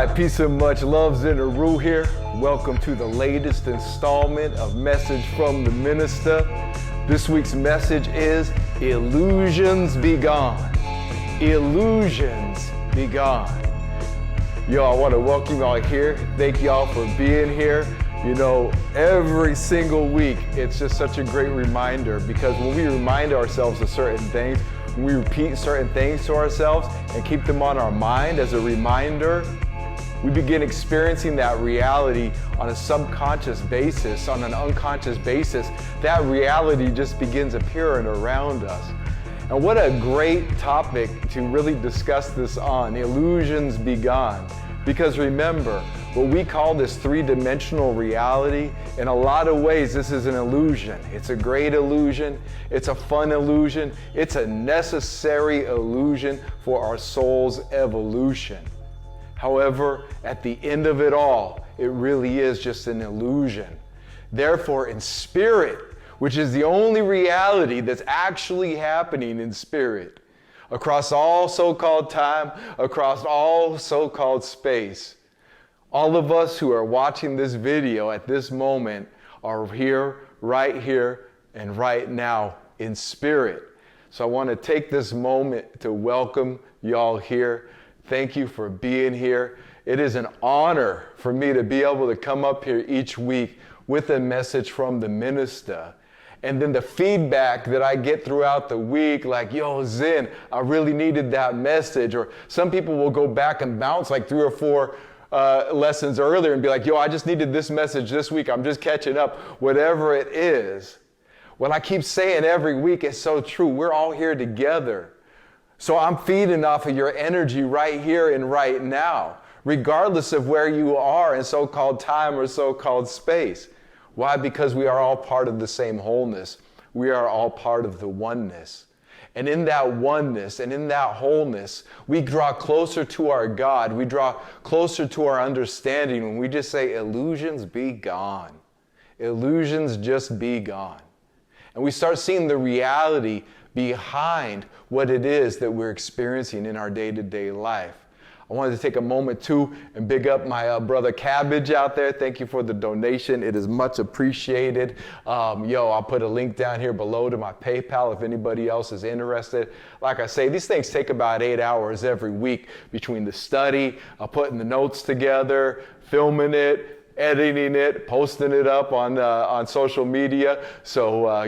right, peace and much love. Zin Uru here. Welcome to the latest installment of Message from the Minister. This week's message is Illusions Be Gone. Illusions Be Gone. Yo, I want to welcome y'all here. Thank y'all for being here. You know, every single week, it's just such a great reminder, because when we remind ourselves of certain things, when we repeat certain things to ourselves and keep them on our mind as a reminder, we begin experiencing that reality on a subconscious basis, on an unconscious basis. That reality just begins appearing around us. And what a great topic to really discuss this on, illusions be gone. Because remember, what we call this three-dimensional reality, in a lot of ways, this is an illusion. It's a great illusion. It's a fun illusion. It's a necessary illusion for our soul's evolution. However, at the end of it all, it really is just an illusion. Therefore, in spirit, which is the only reality that's actually happening in spirit, across all so-called time, across all so-called space, all of us who are watching this video at this moment are here, and right now in spirit. So I want to take this moment to welcome y'all here. Thank you for being here. It is an honor for me to be able to come up here each week with a message from the Minista. And then the feedback that I get throughout the week, like, yo, Zin, I really needed that message. Or some people will go back and bounce like 3 or 4 lessons earlier and be like, yo, I just needed this message this week. I'm just catching up, whatever it is. What I keep saying every week is so true. We're all here together. So I'm feeding off of your energy right here and right now, regardless of where you are in so-called time or so-called space. Why? Because we are all part of the same wholeness. We are all part of the oneness. And in that oneness and in that wholeness, we draw closer to our God. We draw closer to our understanding when we just say, illusions be gone. Illusions just be gone. And we start seeing the reality behind what it is that we're experiencing in our day-to-day life. I wanted to take a moment too and big up my brother Cabbage out there. Thank you for the donation. It is much appreciated. I'll put a link down here below to my PayPal if anybody else is interested. Like I say, these things take about 8 hours every week between the study, putting the notes together, filming it, editing it, posting it up on social media. So, I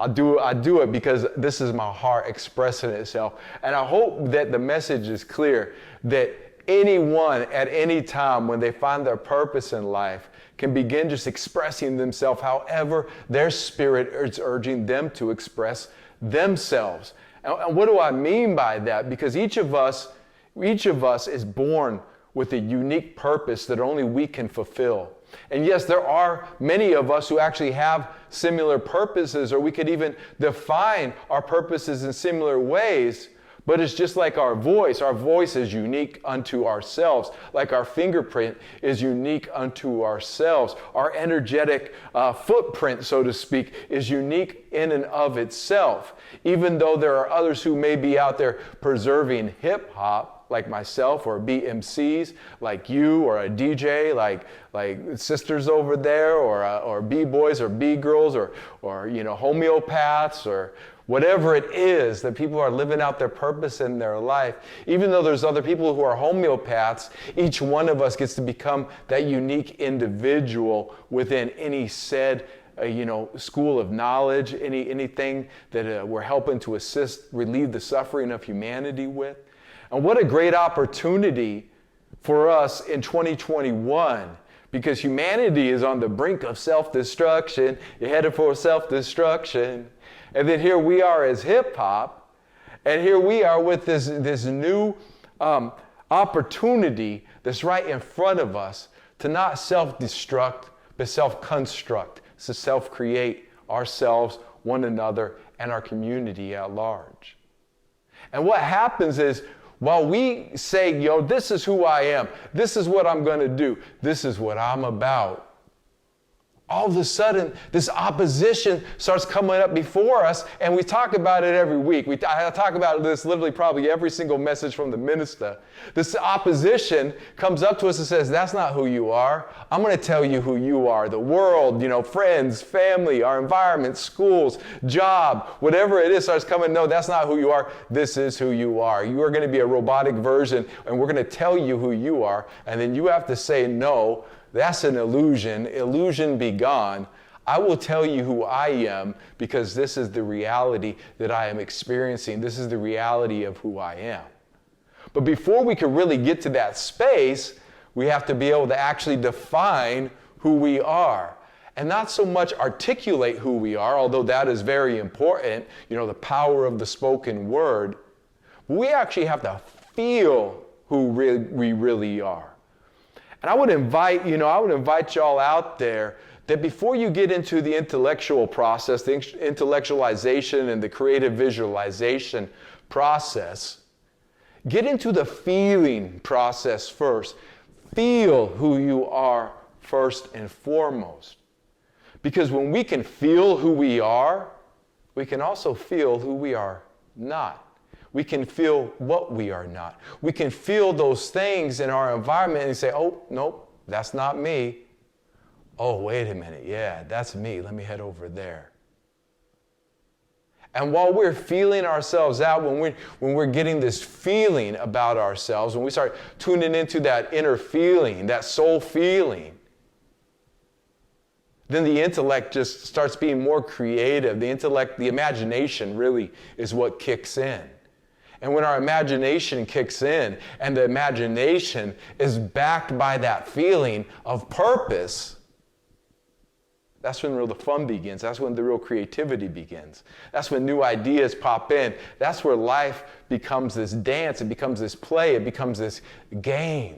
do it because this is my heart expressing itself. And I hope that the message is clear, that anyone at any time when they find their purpose in life can begin just expressing themselves however their spirit is urging them to express themselves. And what do I mean by that? Because each of us is born with a unique purpose that only we can fulfill. And yes, there are many of us who actually have similar purposes, or we could even define our purposes in similar ways, but it's just like our voice. Our voice is unique unto ourselves, like our fingerprint is unique unto ourselves. Our energetic footprint, so to speak, is unique in and of itself. Even though there are others who may be out there preserving hip hop, like myself, or BMCs like you, or a DJ like sisters over there, or B-boys or B-girls, or homeopaths, or whatever it is that people are living out their purpose in their life. Even though there's other people who are homeopaths, each one of us gets to become that unique individual within any said school of knowledge, anything that we're helping to assist, relieve the suffering of humanity with. And what a great opportunity for us in 2021, because humanity is on the brink of self-destruction. You're headed for self-destruction. And then here we are as hip-hop, and here we are with this new opportunity that's right in front of us to not self-destruct, but self-construct, to self-create ourselves, one another, and our community at large. And what happens is, while we say, yo, this is who I am, this is what I'm going to do, this is what I'm about, all of a sudden, this opposition starts coming up before us, and we talk about it every week. I talk about this literally probably every single message from the Minista. This opposition comes up to us and says, that's not who you are. I'm going to tell you who you are. The world, friends, family, our environment, schools, job, whatever it is starts coming, no, that's not who you are. This is who you are. You are going to be a robotic version, and we're going to tell you who you are, and then you have to say, no, that's an illusion. Illusion be gone. I will tell you who I am because this is the reality that I am experiencing. This is the reality of who I am. But before we can really get to that space, we have to be able to actually define who we are. And not so much articulate who we are, although that is very important, the power of the spoken word. But we actually have to feel who we really are. And I would invite y'all out there that before you get into the intellectual process, the intellectualization and the creative visualization process, get into the feeling process first. Feel who you are first and foremost. Because when we can feel who we are, we can also feel who we are not. We can feel what we are not. We can feel those things in our environment and say, oh, nope, that's not me. Oh, wait a minute. Yeah, that's me. Let me head over there. And while we're feeling ourselves out, when we're getting this feeling about ourselves, when we start tuning into that inner feeling, that soul feeling, then the intellect just starts being more creative. The imagination really is what kicks in. And when our imagination kicks in, and the imagination is backed by that feeling of purpose, that's when the fun begins. That's when the real creativity begins. That's when new ideas pop in. That's where life becomes this dance. It becomes this play. It becomes this game.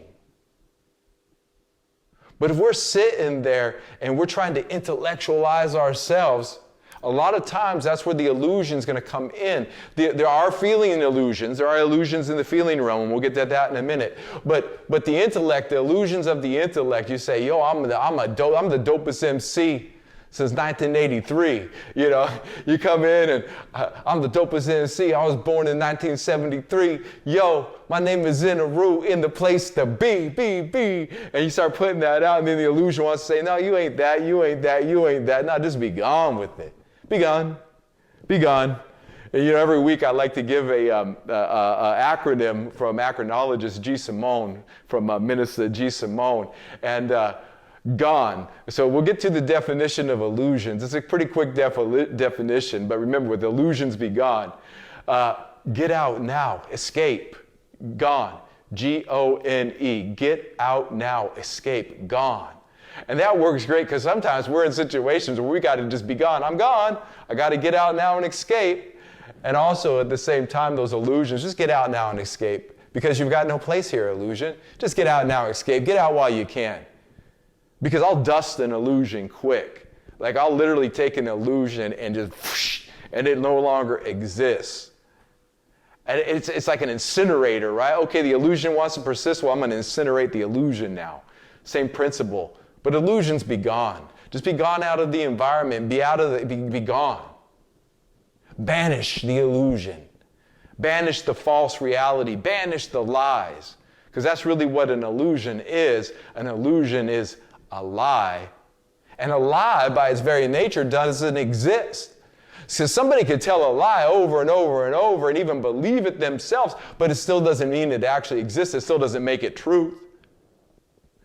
But if we're sitting there and we're trying to intellectualize ourselves, a lot of times that's where the illusion is going to come in. There are feeling illusions. There are illusions in the feeling realm, and we'll get to that in a minute. But the intellect, the illusions of the intellect, you say, yo, I'm the dopest MC since 1983. You come in and I'm the dopest MC. I was born in 1973. Yo, my name is Zin Uru, in the place to be. And you start putting that out, and then the illusion wants to say, no, you ain't that, you ain't that, you ain't that. No, just be gone with it. Be gone. Be gone. And, every week I like to give a acronym from acronologist G. Simone, from Minista G. Simone, and gone. So we'll get to the definition of illusions. It's a pretty quick definition, but remember, with illusions be gone. Get out now, escape, gone. G-O-N-E, get out now, escape, gone. And that works great because sometimes we're in situations where we got to just be gone. I'm gone. I got to get out now and escape. And also at the same time, those illusions, just get out now and escape because you've got no place here, illusion. Just get out now and escape. Get out while you can. Because I'll dust an illusion quick. Like I'll literally take an illusion and just whoosh, and it no longer exists. And it's like an incinerator, right? Okay, the illusion wants to persist. Well, I'm going to incinerate the illusion now. Same principle. But illusions be gone. Just be gone out of the environment. Be gone. Banish the illusion. Banish the false reality. Banish the lies. Because that's really what an illusion is. An illusion is a lie. And a lie, by its very nature, doesn't exist. So somebody could tell a lie over and over and over and even believe it themselves, but it still doesn't mean it actually exists. It still doesn't make it truth.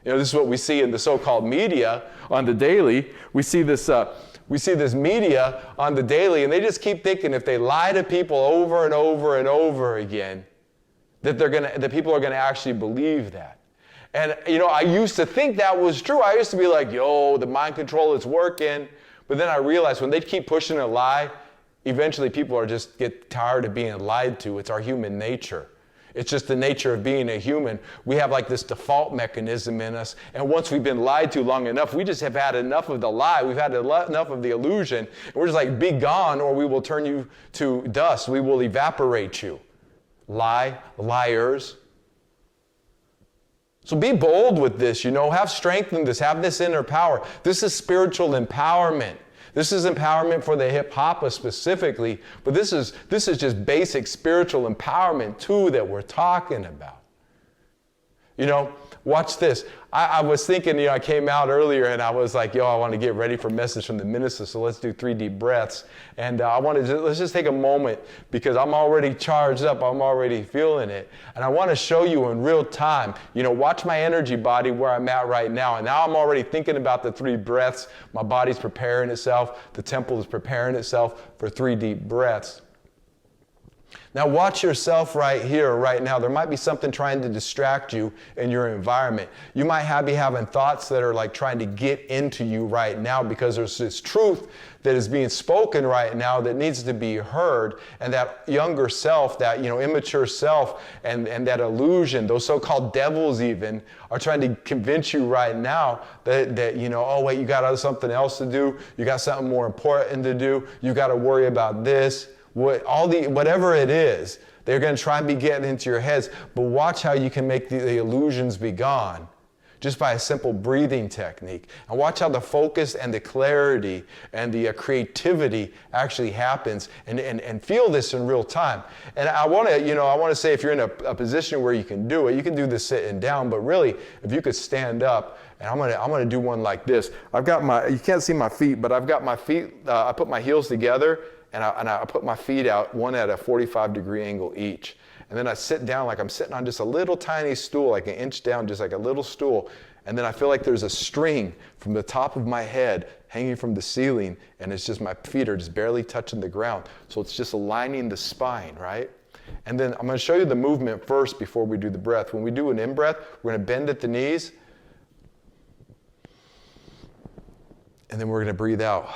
This is what we see in the so-called media on the daily. We see this media on the daily, and they just keep thinking if they lie to people over and over and over again, that people are gonna actually believe that. And I used to think that was true. I used to be like, yo, the mind control is working. But then I realized when they keep pushing a lie, eventually people are just get tired of being lied to. It's our human nature. It's just the nature of being a human. We have like this default mechanism in us. And once we've been lied to long enough, we just have had enough of the lie. We've had enough of the illusion. And we're just like, be gone or we will turn you to dust. We will evaporate you. Lie, liars. So be bold with this, have strength in this, have this inner power. This is spiritual empowerment. This is empowerment for the hip hopper specifically, but this is just basic spiritual empowerment too that we're talking about. Watch this. I was thinking, I came out earlier and I was like, I want to get ready for a message from the minister, so let's do 3 deep breaths. And let's just take a moment because I'm already charged up. I'm already feeling it. And I want to show you in real time, watch my energy body where I'm at right now. And now I'm already thinking about the 3 breaths. My body's preparing itself. The temple is preparing itself for 3 deep breaths. Now watch yourself right here, right now. There might be something trying to distract you in your environment. You might be having thoughts that are like trying to get into you right now because there's this truth that is being spoken right now that needs to be heard. And that younger self, that immature self, and that illusion, those so-called devils even, are trying to convince you right now that oh wait, you got something else to do. You got something more important to do. You got to worry about this. Whatever it is, they're going to try and be getting into your heads. But watch how you can make the illusions be gone just by a simple breathing technique. And watch how the focus and the clarity and the creativity actually happens. And feel this in real time. And I want to say, if you're in a position where you can do it, you can do this sitting down. But really, if you could stand up, and I'm gonna do one like this. You can't see my feet, but I've got my feet. I put my heels together. And I put my feet out, one at a 45-degree angle each. And then I sit down like I'm sitting on just a little tiny stool, like an inch down, just like a little stool. And then I feel like there's a string from the top of my head hanging from the ceiling, and it's just my feet are just barely touching the ground. So it's just aligning the spine, right? And then I'm going to show you the movement first before we do the breath. When we do an in-breath, we're going to bend at the knees. And then we're going to breathe out.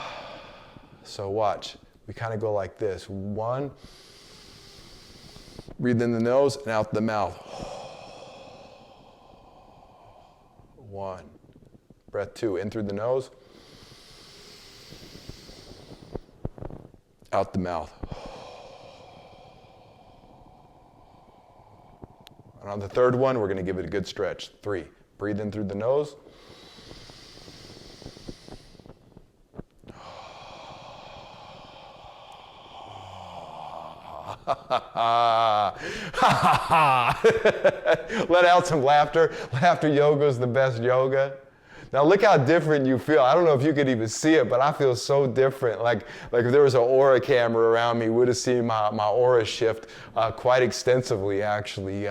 So watch. We kind of go like this. 1, breathe in the nose and out the mouth. 1. Breath 2, in through the nose, out the mouth. And on the third one, we're going to give it a good stretch. 3, breathe in through the nose. Let out some laughter. Laughter yoga is the best yoga. Now look how different you feel. I don't know if you could even see it, but I feel so different. Like if there was an aura camera around me, we would have seen my aura shift quite extensively, actually.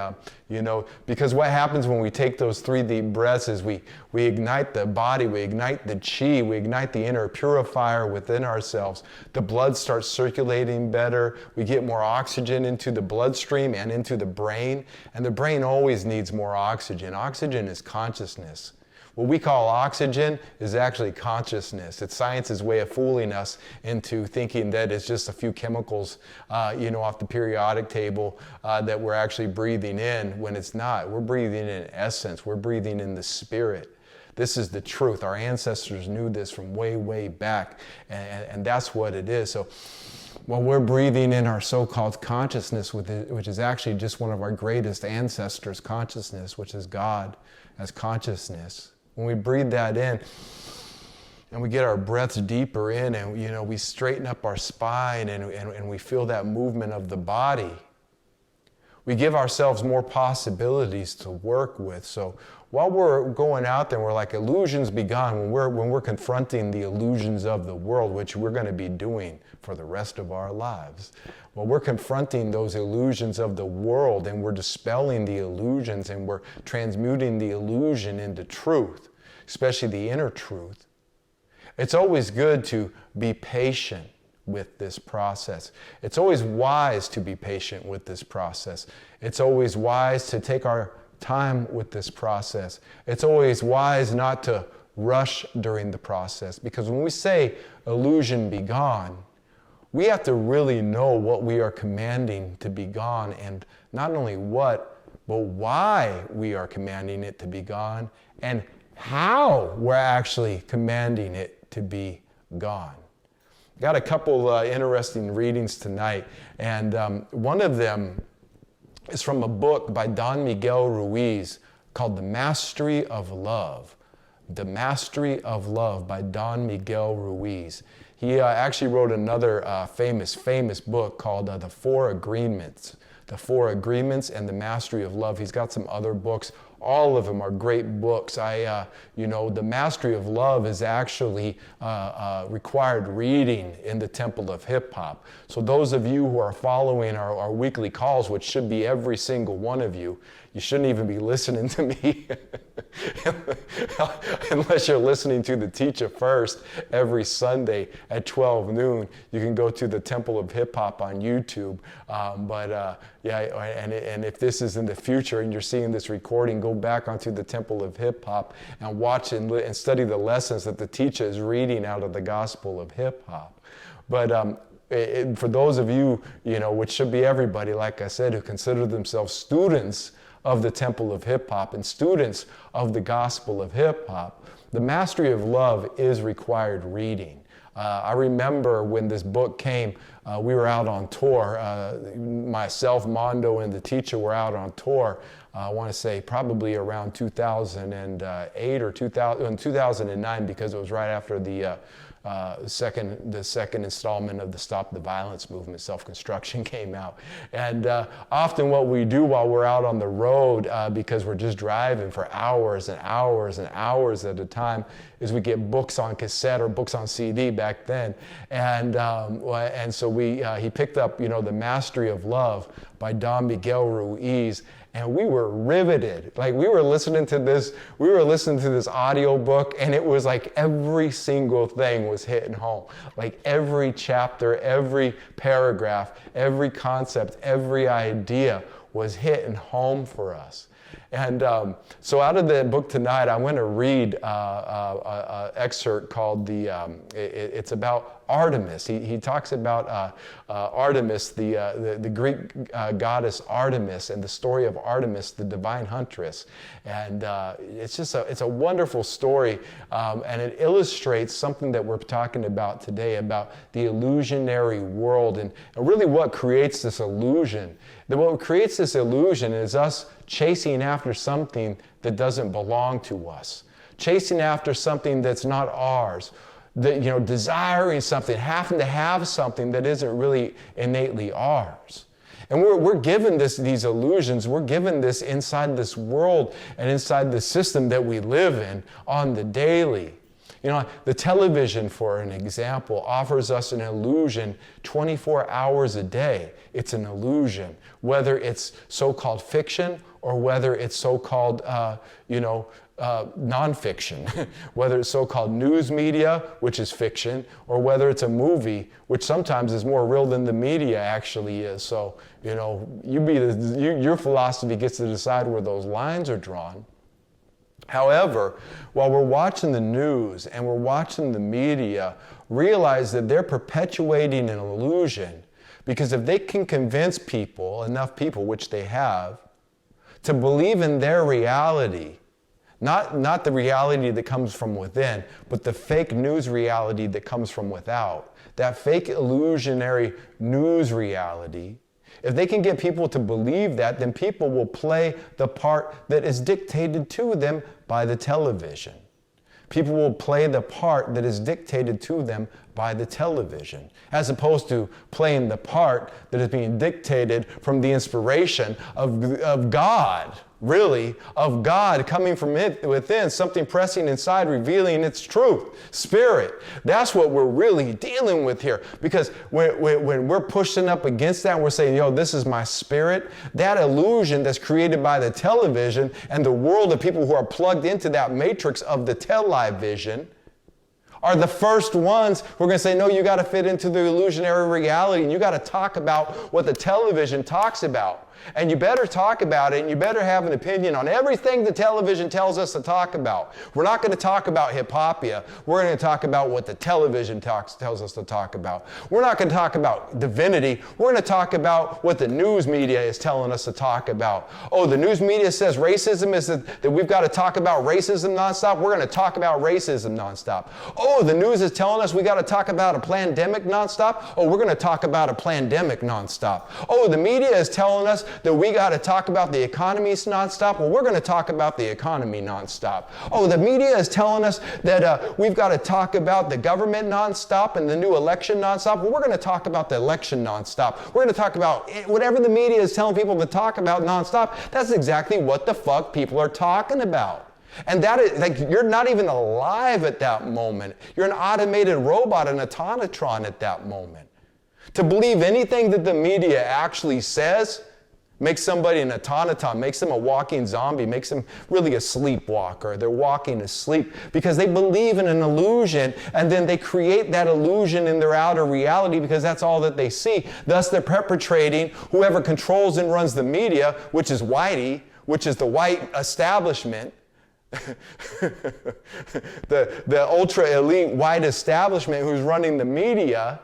Because what happens when we take those 3 deep breaths is we ignite the body, we ignite the chi, we ignite the inner purifier within ourselves. The blood starts circulating better. We get more oxygen into the bloodstream and into the brain. And the brain always needs more oxygen. Oxygen is consciousness. What we call oxygen is actually consciousness. It's science's way of fooling us into thinking that it's just a few chemicals, off the periodic table that we're actually breathing in when it's not. We're breathing in essence. We're breathing in the spirit. This is the truth. Our ancestors knew this from way, way back, and that's what it is. So when we're breathing in our so-called consciousness, which is actually just one of our greatest ancestors' consciousness, which is God as consciousness, when we breathe that in and we get our breaths deeper in and we straighten up our spine and we feel that movement of the body, we give ourselves more possibilities to work with. So while we're going out there, we're like, illusions be gone. When we're confronting the illusions of the world, which we're going to be doing for the rest of our lives. When we're confronting those illusions of the world and we're dispelling the illusions and we're transmuting the illusion into truth, especially the inner truth, it's always good to be patient with this process. It's always wise to be patient with this process. It's always wise to take our time with this process. It's always wise not to rush during the process, because when we say illusion be gone, we have to really know what we are commanding to be gone, and not only what, but why we are commanding it to be gone, and how we're actually commanding it to be gone. Got a couple interesting readings tonight, and one of them is from a book by Don Miguel Ruiz, called The Mastery of Love. The Mastery of Love by Don Miguel Ruiz. He actually wrote another famous book called The Four Agreements. The Four Agreements and The Mastery of Love. He's got some other books. All of them are great books. The Mastery of Love is actually required reading in the Temple of Hip Hop. So those of you who are following our weekly calls, which should be every single one of you, you shouldn't even be listening to me unless you're listening to the teacher first every Sunday at 12 noon. You can go to the Temple of Hip Hop on YouTube. And if this is in the future and you're seeing this recording, go back onto the Temple of Hip Hop and watch and study the lessons that the teacher is reading out of the Gospel of Hip Hop. But for those of you, which should be everybody, like I said, who consider themselves students of the Temple of Hip Hop and students of the Gospel of Hip Hop, the Mastery of Love is required reading. I remember when this book came, we were out on tour. Myself, Mondo, and the teacher were out on tour. I want to say probably around 2008 or 2009, because it was right after the second installment of the Stop the Violence movement, Self-Construction, came out. And often what we do while we're out on the road, because we're just driving for hours and hours and hours at a time, is we get books on cassette or books on CD back then. And so he picked up, The Mastery of Love by Don Miguel Ruiz. And we were riveted. Like we were listening to this audio book, and it was like every single thing was hitting home. Like every chapter, every paragraph, every concept, every idea was hitting home for us. And so out of the book tonight, I want to read an excerpt called it's about Artemis. He talks about Artemis, the Greek goddess Artemis, and the story of Artemis, the divine huntress. And it's a wonderful story, and it illustrates something that we're talking about today, about the illusionary world, and really what creates this illusion. What creates this illusion is us chasing after something that doesn't belong to us, chasing after something that's not ours, desiring something, having to have something that isn't really innately ours. And we're given these illusions, we're given this inside this world and inside the system that we live in on the daily. The television, for an example, offers us an illusion 24 hours a day. It's an illusion, whether it's so-called fiction or whether it's so-called, nonfiction, whether it's so-called news media, which is fiction, or whether it's a movie, which sometimes is more real than the media actually is. So, your philosophy gets to decide where those lines are drawn. However, while we're watching the news and we're watching the media, realize that they're perpetuating an illusion, because if they can convince enough people, which they have, to believe in their reality, not the reality that comes from within, but the fake news reality that comes from without, that fake illusionary news reality, if they can get people to believe that, then people will play the part that is dictated to them by the television. People will play the part that is dictated to them by the television, as opposed to playing the part that is being dictated from the inspiration of God, really, of God coming from within, something pressing inside, revealing its truth, spirit. That's what we're really dealing with here. Because when we're pushing up against that, we're saying, this is my spirit, that illusion that's created by the television and the world of people who are plugged into that matrix of the television are the first ones who are going to say, no, you got to fit into the illusionary reality, and you got to talk about what the television talks about. And you better talk about it, and you better have an opinion on everything the television tells us to talk about. We're not going to talk about hip-hopia. We're going to talk about what the television tells us to talk about. We're not going to talk about divinity. We're going to talk about what the news media is telling us to talk about. Oh, the news media says racism is that we've got to talk about racism nonstop. We're going to talk about racism nonstop. Oh, the news is telling us we got to talk about a pandemic nonstop. Oh, we're going to talk about a pandemic nonstop. Oh, the media is telling us that we got to talk about the economy nonstop. Well, we're going to talk about the economy nonstop. Oh, the media is telling us that we've got to talk about the government nonstop and the new election nonstop. Well, we're going to talk about the election nonstop. We're going to talk about whatever the media is telling people to talk about nonstop. That's exactly what the fuck people are talking about. And that is, like, you're not even alive at that moment. You're an automated robot, an autonatron at that moment. To believe anything that the media actually says makes somebody an automaton, makes them a walking zombie, makes them really a sleepwalker. They're walking asleep because they believe in an illusion, and then they create that illusion in their outer reality because that's all that they see. Thus, they're perpetrating whoever controls and runs the media, which is whitey, which is the white establishment, the ultra elite white establishment who's running the media,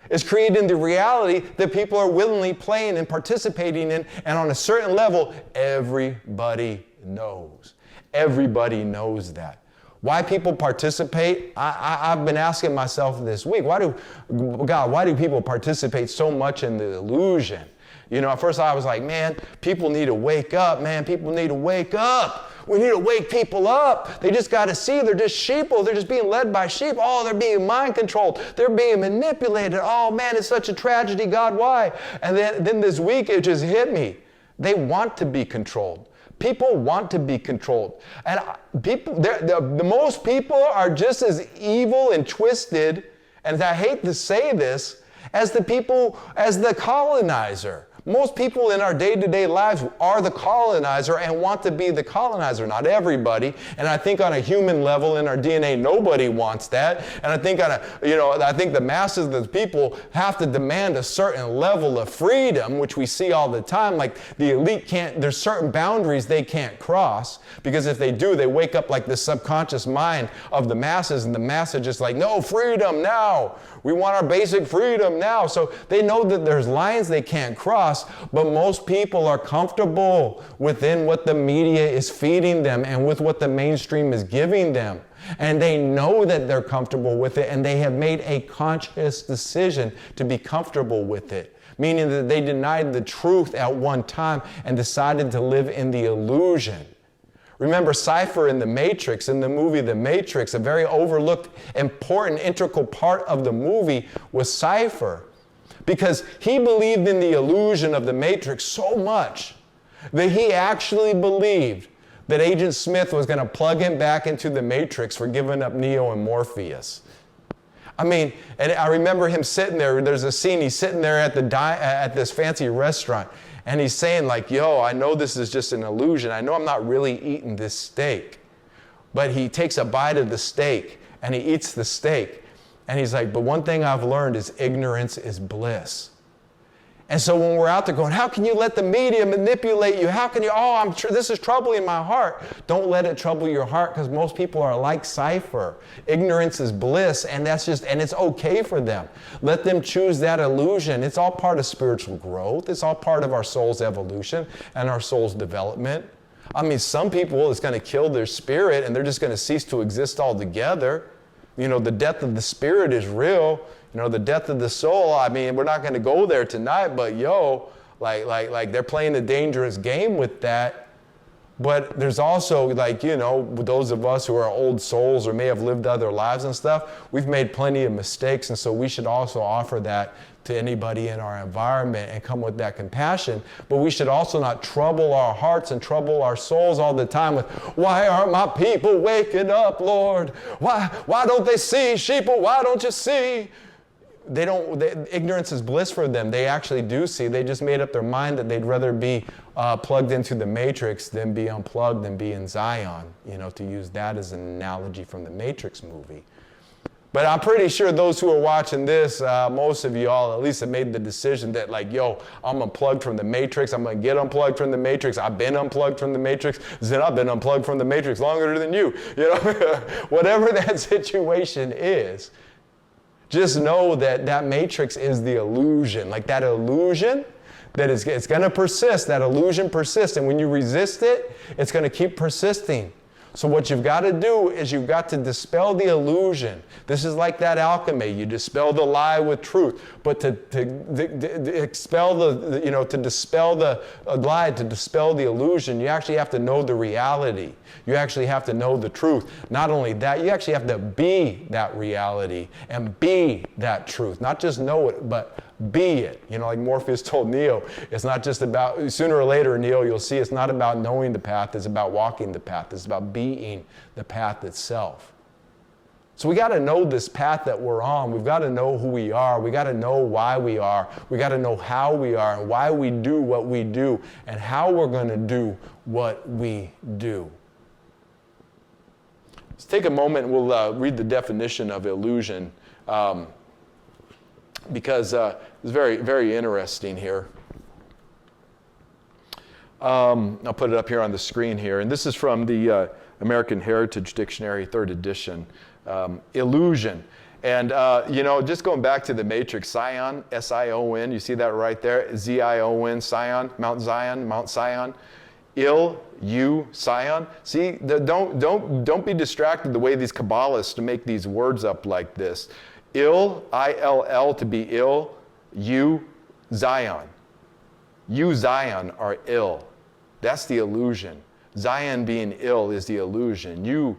is creating the reality that people are willingly playing and participating in, and on a certain level, everybody knows. Everybody knows that. Why people participate, I've been asking myself this week, why do people participate so much in the illusion? You know, at first I was like, man, people need to wake up, man, people need to wake up. We need to wake people up. They just got to see they're just sheeple. They're just being led by sheep. Oh, they're being mind controlled. They're being manipulated. Oh, man, it's such a tragedy. God, why? And then this week it just hit me. They want to be controlled. People want to be controlled. And the most people are just as evil and twisted, and I hate to say this, as the colonizer. Most people in our day-to-day lives are the colonizer and want to be the colonizer. Not everybody. And I think on a human level in our DNA, nobody wants that. And I think I think the masses of the people have to demand a certain level of freedom, which we see all the time. Like the elite there's certain boundaries they can't cross, because if they do, they wake up like this subconscious mind of the masses, and the masses just like, no, freedom now. We want our basic freedom now. So they know that there's lines they can't cross, but most people are comfortable within what the media is feeding them and with what the mainstream is giving them. And they know that they're comfortable with it, and they have made a conscious decision to be comfortable with it, meaning that they denied the truth at one time and decided to live in the illusion. Remember Cypher in The Matrix, in the movie The Matrix, a very overlooked, important, integral part of the movie was Cypher, because he believed in the illusion of the Matrix so much that he actually believed that Agent Smith was going to plug him back into the Matrix for giving up Neo and Morpheus. I mean, and I remember him sitting there, there's a scene, he's sitting there at this fancy restaurant, and he's saying like, yo, I know this is just an illusion. I know I'm not really eating this steak. But he takes a bite of the steak and he eats the steak. And he's like, but one thing I've learned is ignorance is bliss. And so when we're out there going, how can you let the media manipulate you? How can you, this is troubling my heart. Don't let it trouble your heart, because most people are like Cypher. Ignorance is bliss, and it's okay for them. Let them choose that illusion. It's all part of spiritual growth. It's all part of our soul's evolution and our soul's development. I mean, some people, it's going to kill their spirit and they're just going to cease to exist altogether. You know, the death of the spirit is real. You know, the death of the soul, I mean, we're not going to go there tonight, but like they're playing a dangerous game with that. But there's also, like, you know, those of us who are old souls or may have lived other lives and stuff, we've made plenty of mistakes, and so we should also offer that to anybody in our environment and come with that compassion. But we should also not trouble our hearts and trouble our souls all the time with, why aren't my people waking up, Lord? Why don't they see, sheeple? Why don't you see? Ignorance is bliss for them. They actually do see. They just made up their mind that they'd rather be plugged into the Matrix than be unplugged and be in Zion, you know, to use that as an analogy from the Matrix movie. But I'm pretty sure those who are watching this, most of you all at least have made the decision that, like, yo, I'm unplugged from the Matrix. I'm going to get unplugged from the Matrix. I've been unplugged from the Matrix. Zin, I've been unplugged from the Matrix longer than you. You know, whatever that situation is, just know that that Matrix is the illusion. Like that illusion, it's going to persist. That illusion persists. And when you resist it, it's going to keep persisting. So what you've got to do is you've got to dispel the illusion. This is like that alchemy. You dispel the lie with truth. But to dispel the lie, to dispel the illusion, you actually have to know the reality. You actually have to know the truth. Not only that, you actually have to be that reality and be that truth. Not just know it, but be it. Like Morpheus told Neo, it's not just about, sooner or later, Neo, you'll see it's not about knowing the path, it's about walking the path. It's about being the path itself. So we got to know this path that we're on. We've got to know who we are. We got to know why we are. We got to know how we are and why we do what we do and how we're going to do what we do. Let's take a moment and we'll read the definition of illusion because it's very, very interesting here. I'll put it up here on the screen here. And this is from the American Heritage Dictionary, 3rd edition. Illusion. And, just going back to the matrix, Sion, S-I-O-N, you see that right there? Z-I-O-N, Sion, Mount Sion. Sion. See, don't be distracted the way these Kabbalists to make these words up like this. I-L-L to be ill, Zion. Zion are ill. That's the illusion. Zion being ill is the illusion.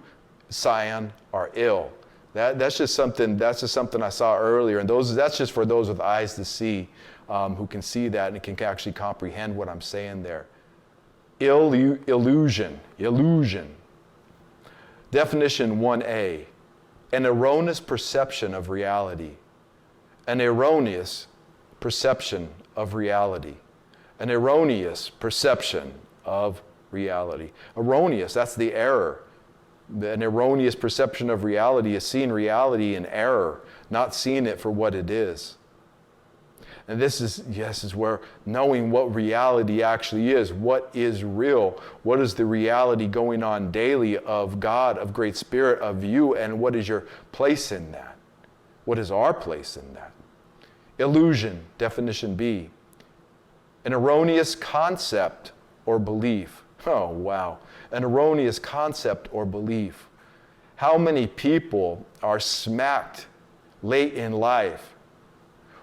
Sion are ill. That's just something I saw earlier, and that's just for those with eyes to see, who can see that and can actually comprehend what I'm saying there. Illusion. Definition 1A, an erroneous perception of reality. An erroneous perception of reality. An erroneous perception of reality. Erroneous, that's the error. An erroneous perception of reality is seeing reality in error, not seeing it for what it is. And this is where knowing what reality actually is, what is real, what is the reality going on daily of God, of Great Spirit, of you, and what is your place in that? What is our place in that? Illusion, definition B, an erroneous concept or belief. Oh, wow. An erroneous concept or belief. How many people are smacked late in life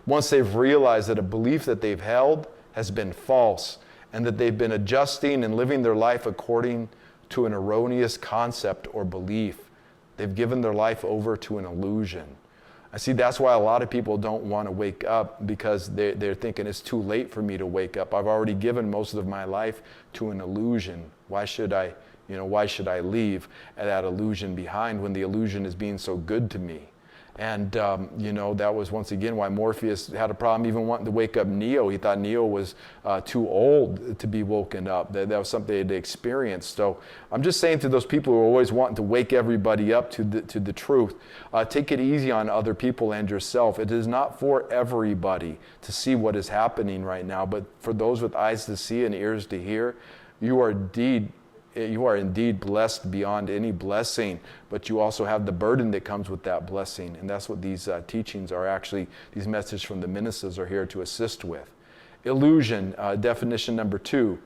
once they've realized that a belief that they've held has been false and that they've been adjusting and living their life according to an erroneous concept or belief? They've given their life over to an illusion. I see that's why a lot of people don't want to wake up, because they're thinking it's too late for me to wake up. I've already given most of my life to an illusion. Why should I leave that illusion behind when the illusion is being so good to me? And, that was once again why Morpheus had a problem even wanting to wake up Neo. He thought Neo was too old to be woken up. That was something they'd experienced. So I'm just saying to those people who are always wanting to wake everybody up to the truth, take it easy on other people and yourself. It is not for everybody to see what is happening right now, but for those with eyes to see and ears to hear, you are indeed blessed beyond any blessing, but you also have the burden that comes with that blessing. And that's what these teachings are actually, these messages from the ministers are here to assist with. Illusion, definition number 2,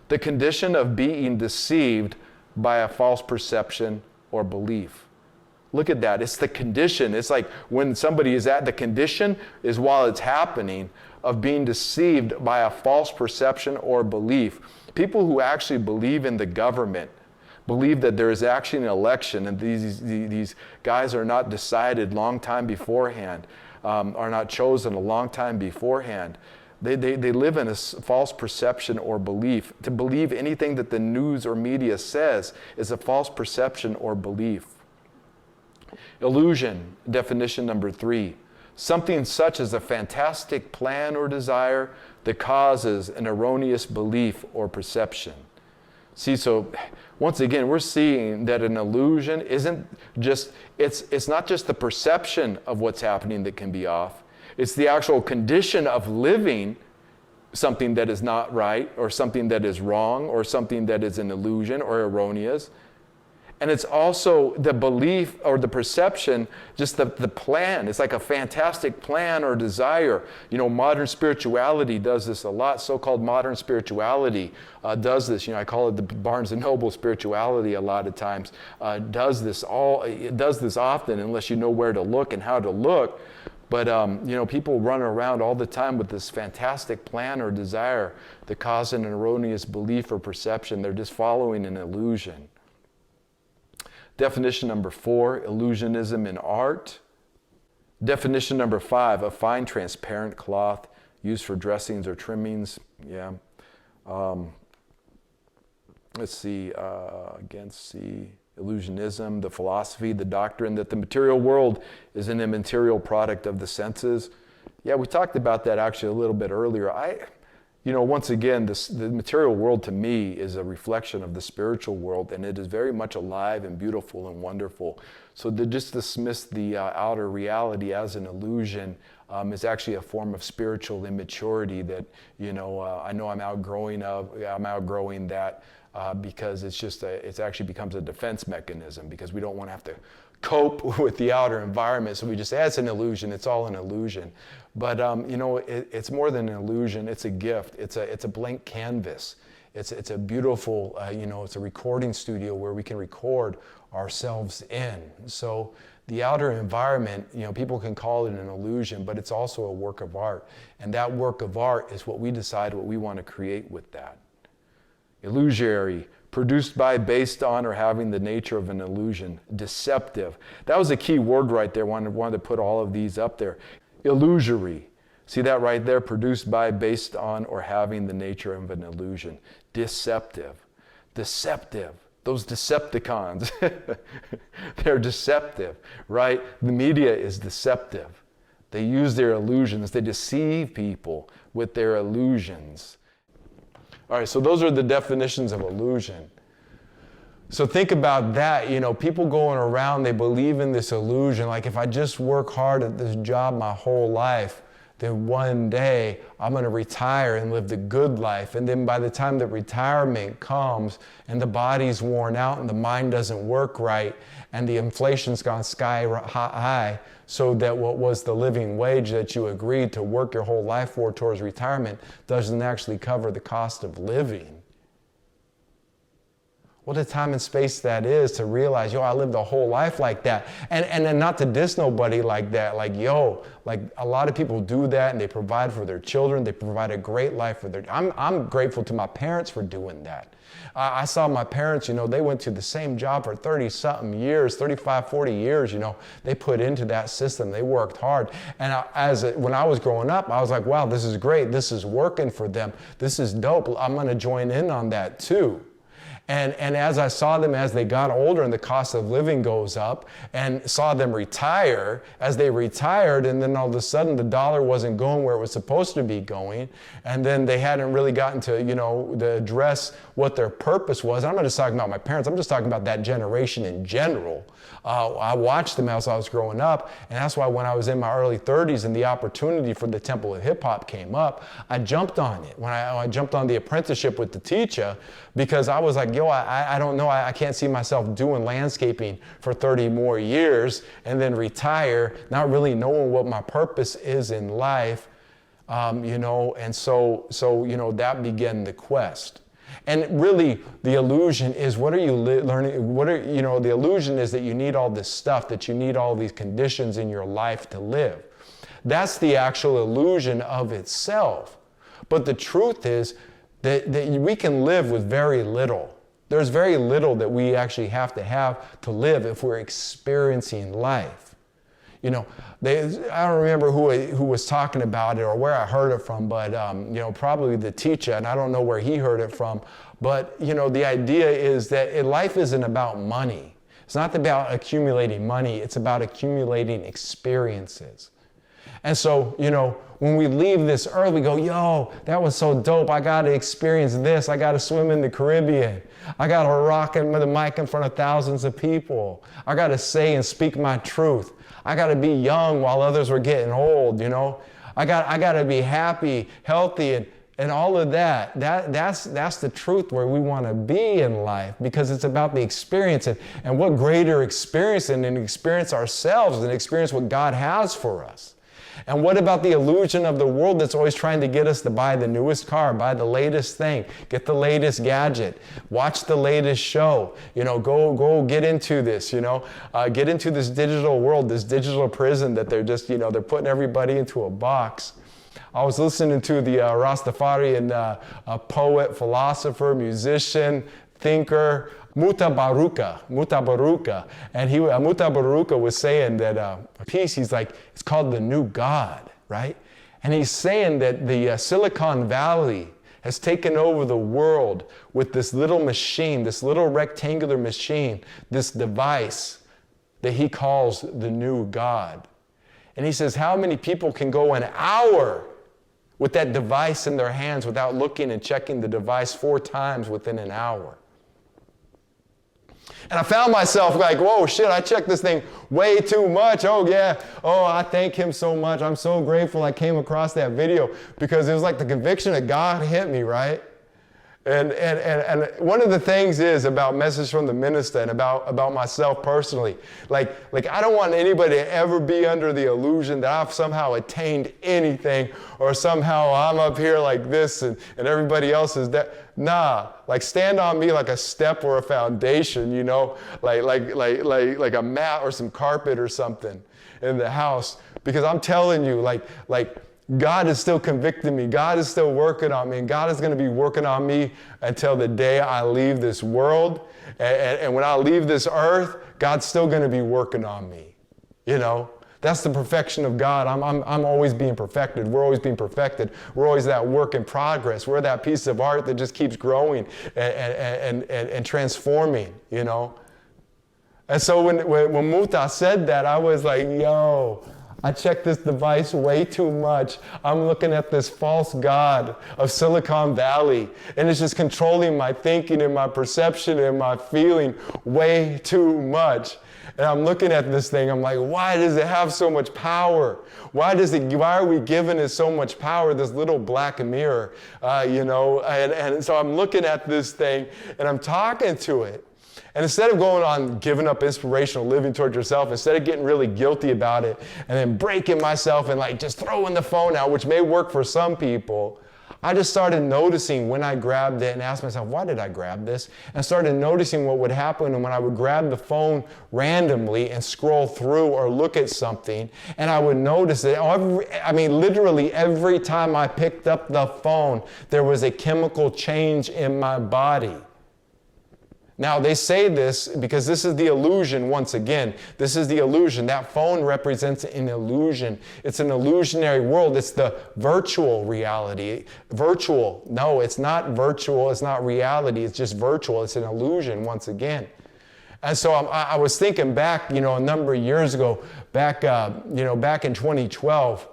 the condition of being deceived by a false perception or belief. Look at that. It's the condition. It's like when somebody is at the condition is while it's happening of being deceived by a false perception or belief. People who actually believe in the government, believe that there is actually an election and these guys are not decided long time beforehand, are not chosen a long time beforehand. They live in a false perception or belief. To believe anything that the news or media says is a false perception or belief. Illusion, definition number 3, something such as a fantastic plan or desire that causes an erroneous belief or perception. See, so once again, we're seeing that an illusion isn't just, it's not just the perception of what's happening that can be off. It's the actual condition of living something that is not right, or something that is wrong, or something that is an illusion or erroneous. And it's also the belief or the perception, just the plan. It's like a fantastic plan or desire. Modern spirituality does this a lot. So-called modern spirituality does this. I call it the Barnes & Noble spirituality a lot of times. Does this often, unless you know where to look and how to look. But, people run around all the time with this fantastic plan or desire that causes an erroneous belief or perception. They're just following an illusion. Definition number 4, illusionism in art. Definition number 5, a fine transparent cloth used for dressings or trimmings. Yeah. Let's see, against the illusionism, the philosophy, the doctrine that the material world is an immaterial product of the senses. Yeah, we talked about that actually a little bit earlier. Once again, the material world to me is a reflection of the spiritual world, and it is very much alive and beautiful and wonderful. So to just dismiss the outer reality as an illusion is actually a form of spiritual immaturity that, I know I'm outgrowing that because it actually becomes a defense mechanism because we don't want to have to cope with the outer environment. So we just say, it's an illusion, it's all an illusion. But, it's more than an illusion, it's a gift. It's a blank canvas. It's a beautiful, it's a recording studio where we can record ourselves in. So the outer environment, people can call it an illusion, but it's also a work of art. And that work of art is what we decide what we want to create with that. Illusory, produced by, based on, or having the nature of an illusion. Deceptive. That was a key word right there. Wanted to put all of these up there. Illusory. See that right there? Produced by, based on, or having the nature of an illusion. Deceptive. Deceptive. Those Decepticons. They're deceptive, right? The media is deceptive. They use their illusions. They deceive people with their illusions. All right, so those are the definitions of illusion. So think about that, people going around, they believe in this illusion, like if I just work hard at this job my whole life, then one day I'm going to retire and live the good life. And then by the time that retirement comes and the body's worn out and the mind doesn't work right and the inflation's gone sky high, so that what was the living wage that you agreed to work your whole life for towards retirement doesn't actually cover the cost of living. What a time and space that is to realize, I lived a whole life like that. And not to diss nobody like that, like a lot of people do that and they provide for their children. They provide a great life for their, I'm grateful to my parents for doing that. I saw my parents, they went to the same job for 30-something years, 35, 40 years, they put into that system. They worked hard. And when I was growing up, I was like, wow, this is great. This is working for them. This is dope. I'm going to join in on that too. And as I saw them as they got older and the cost of living goes up and saw them retire, as they retired, and then all of a sudden the dollar wasn't going where it was supposed to be going, and then they hadn't really gotten to, to address what their purpose was. I'm not just talking about my parents, I'm just talking about that generation in general. I watched them as I was growing up, and that's why when I was in my early 30s and the opportunity for the Temple of Hip Hop came up, I jumped on it. When I jumped on the apprenticeship with the teacher, because I was like, I don't know, I can't see myself doing landscaping for 30 more years and then retire, not really knowing what my purpose is in life, and so that began the quest. And really, the illusion is, what are you learning? The illusion is that you need all this stuff, that you need all these conditions in your life to live. That's the actual illusion of itself. But the truth is that we can live with very little. There's very little that we actually have to live if we're experiencing life. I don't remember who was talking about it or where I heard it from, but probably the teacher, and I don't know where he heard it from. But the idea is that life isn't about money. It's not about accumulating money. It's about accumulating experiences. And so, when we leave this earth, we go, that was so dope. I got to experience this. I got to swim in the Caribbean. I got to rock the mic in front of thousands of people. I got to say and speak my truth. I got to be young while others were getting old, I got to be happy, healthy, and all of that's the truth where we want to be in life, because it's about the experience, and what greater experience than an experience ourselves, than experience what God has for us. And what about the illusion of the world that's always trying to get us to buy the newest car, buy the latest thing, get the latest gadget, watch the latest show, go get into this, get into this digital world, this digital prison that they're just, they're putting everybody into a box. I was listening to the Rastafarian poet, philosopher, musician, thinker, Mutabaruka, and Mutabaruka was saying that a piece, he's like, it's called the new God, right? And he's saying that the Silicon Valley has taken over the world with this little machine, this little rectangular machine, this device that he calls the new God. And he says, how many people can go an hour with that device in their hands without looking and checking the device 4 times within an hour? And I found myself like, whoa, shit, I checked this thing way too much. Oh, yeah. Oh, I thank him so much. I'm so grateful I came across that video, because it was like the conviction of God hit me, right? And one of the things is about Message from the Minister and about myself personally, like I don't want anybody to ever be under the illusion that I've somehow attained anything, or somehow I'm up here like this and everybody else is that. Nah, like stand on me like a step or a foundation, like a mat or some carpet or something in the house, because I'm telling you, like God is still convicting me. God is still working on me. And God is going to be working on me until the day I leave this world. And when I leave this earth, God's still going to be working on me. That's the perfection of God. I'm always being perfected. We're always being perfected. We're always that work in progress. We're that piece of art that just keeps growing and transforming, And so when Muta said that, I was like, yo, I checked this device way too much. I'm looking at this false God of Silicon Valley, and it's just controlling my thinking and my perception and my feeling way too much. And I'm looking at this thing, I'm like, why does it have so much power? Why are we giving it so much power, this little black mirror, And so I'm looking at this thing, and I'm talking to it. And instead of going on giving up inspirational living towards yourself, instead of getting really guilty about it and then breaking myself and like just throwing the phone out, which may work for some people, I just started noticing when I grabbed it and asked myself, why did I grab this? And started noticing what would happen when I would grab the phone randomly and scroll through or look at something. And I would notice that literally every time I picked up the phone, there was a chemical change in my body. Now, they say this because this is the illusion once again. This is the illusion. That phone represents an illusion. It's an illusionary world. It's the virtual reality. Virtual. No, it's not virtual. It's not reality. It's just virtual. It's an illusion once again. And so I was thinking back, a number of years ago, back in 2012,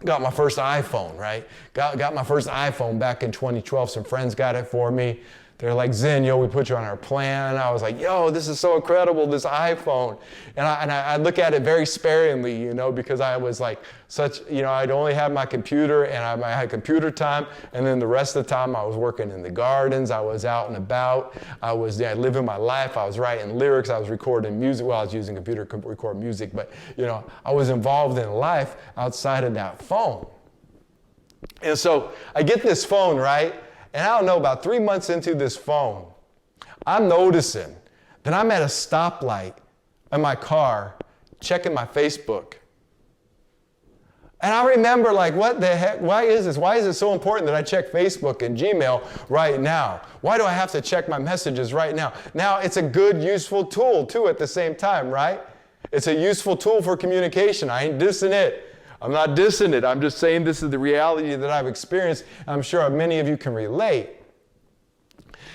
got my first iPhone, right? Got my first iPhone back in 2012. Some friends got it for me. They're like, Zin, we put you on our plan. I was like, this is so incredible, this iPhone. And I look at it very sparingly, because I was like I'd only had my computer, and I had computer time. And then the rest of the time I was working in the gardens. I was out and about. I was living my life. I was writing lyrics. I was recording music. Well, I was using computer to record music, but, I was involved in life outside of that phone. And so I get this phone, right? And I don't know, about 3 months into this phone, I'm noticing that I'm at a stoplight in my car checking my Facebook. And I remember, what the heck, why is this? Why is it so important that I check Facebook and Gmail right now? Why do I have to check my messages right now? Now, it's a good, useful tool, too, at the same time, right? It's a useful tool for communication. I ain't dissing it. I'm not dissing it. I'm just saying this is the reality that I've experienced. I'm sure many of you can relate.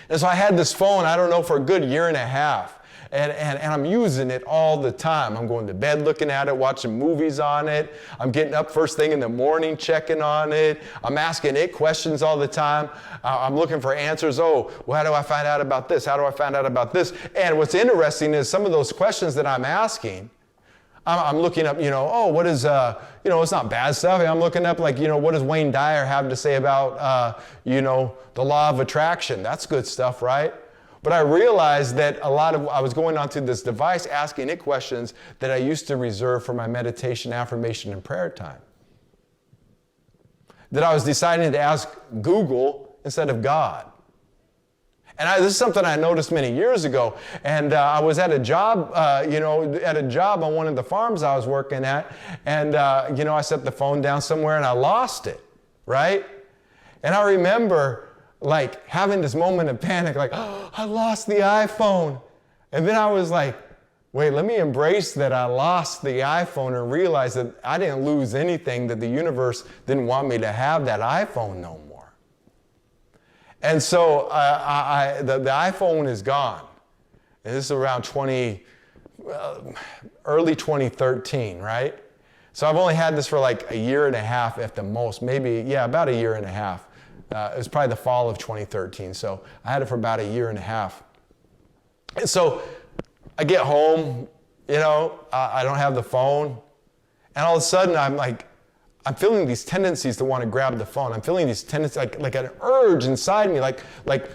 And so I had this phone, I don't know, for a good year and a half. And I'm using it all the time. I'm going to bed looking at it, watching movies on it. I'm getting up first thing in the morning, checking on it. I'm asking it questions all the time. I'm looking for answers. Oh, well, how do I find out about this? How do I find out about this? And what's interesting is some of those questions that I'm asking, I'm looking up, what is, it's not bad stuff. I'm looking up like, what does Wayne Dyer have to say about, the law of attraction? That's good stuff, right? But I realized that I was going onto this device asking it questions that I used to reserve for my meditation, affirmation, and prayer time. That I was deciding to ask Google instead of God. And this is something I noticed many years ago. And I was at a job, on one of the farms I was working at. And, I set the phone down somewhere and I lost it, right? And I remember like having this moment of panic, like, oh, I lost the iPhone. And then I was like, wait, let me embrace that I lost the iPhone and realize that I didn't lose anything, that the universe didn't want me to have that iPhone no more. And so the iPhone is gone. And this is around early 2013, right? So I've only had this for like a year and a half at the most, about a year and a half. It was probably the fall of 2013. So I had it for about a year and a half. And so I get home, I don't have the phone. And all of a sudden I'm feeling these tendencies to want to grab the phone. I'm feeling these tendencies, like an urge inside me, like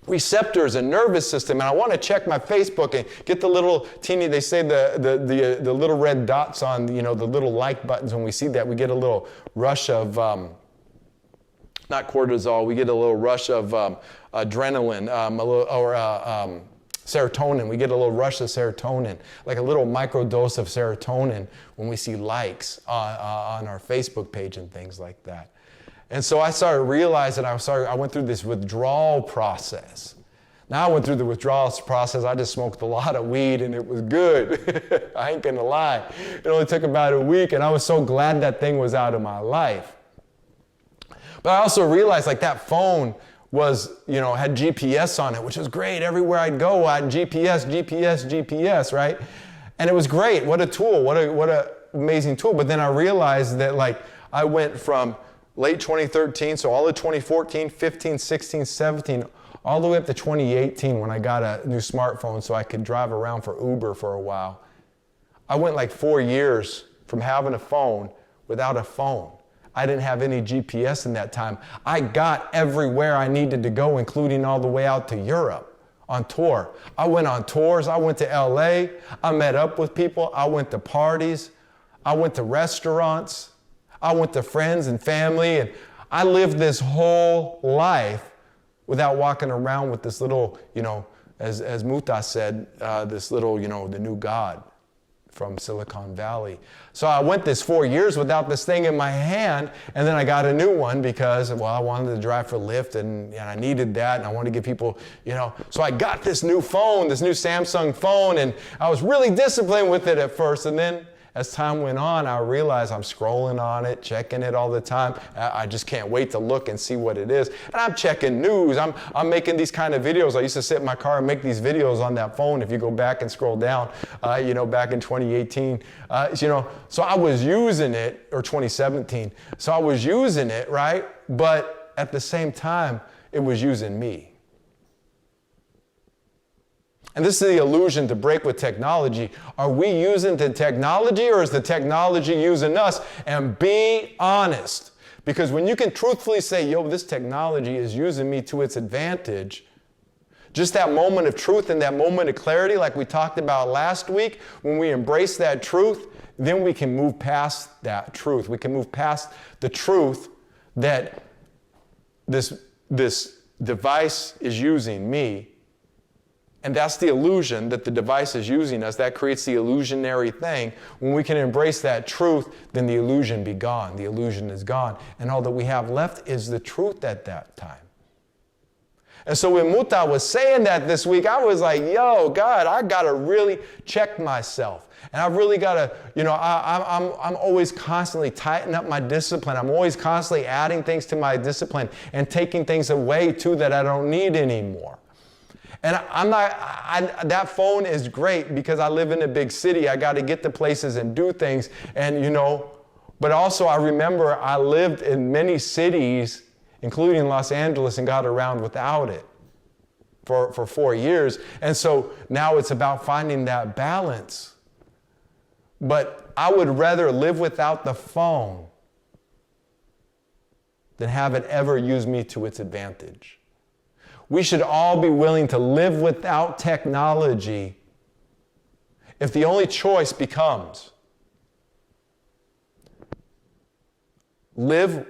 receptors and nervous system. And I want to check my Facebook and get the little teeny, they say the little red dots on, the little like buttons. When we see that, we get a little rush of, not cortisol, we get a little rush of adrenaline, serotonin. We get a little rush of serotonin, like a little micro dose of serotonin when we see likes on our Facebook page and things like that. And so I started realizing I went through this withdrawal process. Now I went through the withdrawal process. I just smoked a lot of weed and it was good. I ain't gonna lie. It only took about a week and I was so glad that thing was out of my life. But I also realized like that phone was, had GPS on it, which was great. Everywhere I'd go, I had GPS, right? And it was great. What a tool. What a amazing tool. But then I realized that I went from late 2013, so all of 2014, 15, 16, 17, all the way up to 2018 when I got a new smartphone so I could drive around for Uber for a while. I went like 4 years from having a phone without a phone. I didn't have any GPS in that time. I got everywhere I needed to go, including all the way out to Europe on tour. I went on tours. I went to LA. I met up with people. I went to parties. I went to restaurants. I went to friends and family. And I lived this whole life without walking around with this little, as Muta said, this little, the new God from Silicon Valley. So I went this 4 years without this thing in my hand, and then I got a new one because, I wanted to drive for Lyft, and I needed that, and I wanted to give people, So I got this new phone, this new Samsung phone, and I was really disciplined with it at first, and then as time went on, I realized I'm scrolling on it, checking it all the time. I just can't wait to look and see what it is. And I'm checking news. I'm making these kind of videos. I used to sit in my car and make these videos on that phone. If you go back and scroll down, back in 2018, so I was using it, or 2017. So I was using it, right? But at the same time, it was using me. And this is the illusion to break with technology. Are we using the technology or is the technology using us? And be honest. Because when you can truthfully say, this technology is using me to its advantage, just that moment of truth and that moment of clarity like we talked about last week, when we embrace that truth, then we can move past that truth. We can move past the truth that this device is using me. And that's the illusion that the device is using us. That creates the illusionary thing. When we can embrace that truth, then the illusion be gone. The illusion is gone. And all that we have left is the truth at that time. And so when Muta was saying that this week, I was like, God, I got to really check myself. And I've really got to, I'm always constantly tightening up my discipline. I'm always constantly adding things to my discipline and taking things away too that I don't need anymore. And that phone is great because I live in a big city. I got to get to places and do things. And, but also I remember I lived in many cities, including Los Angeles, and got around without it for 4 years. And so now it's about finding that balance But I would rather live without the phone than have it ever use me to its advantage. We should all be willing to live without technology if the only choice becomes live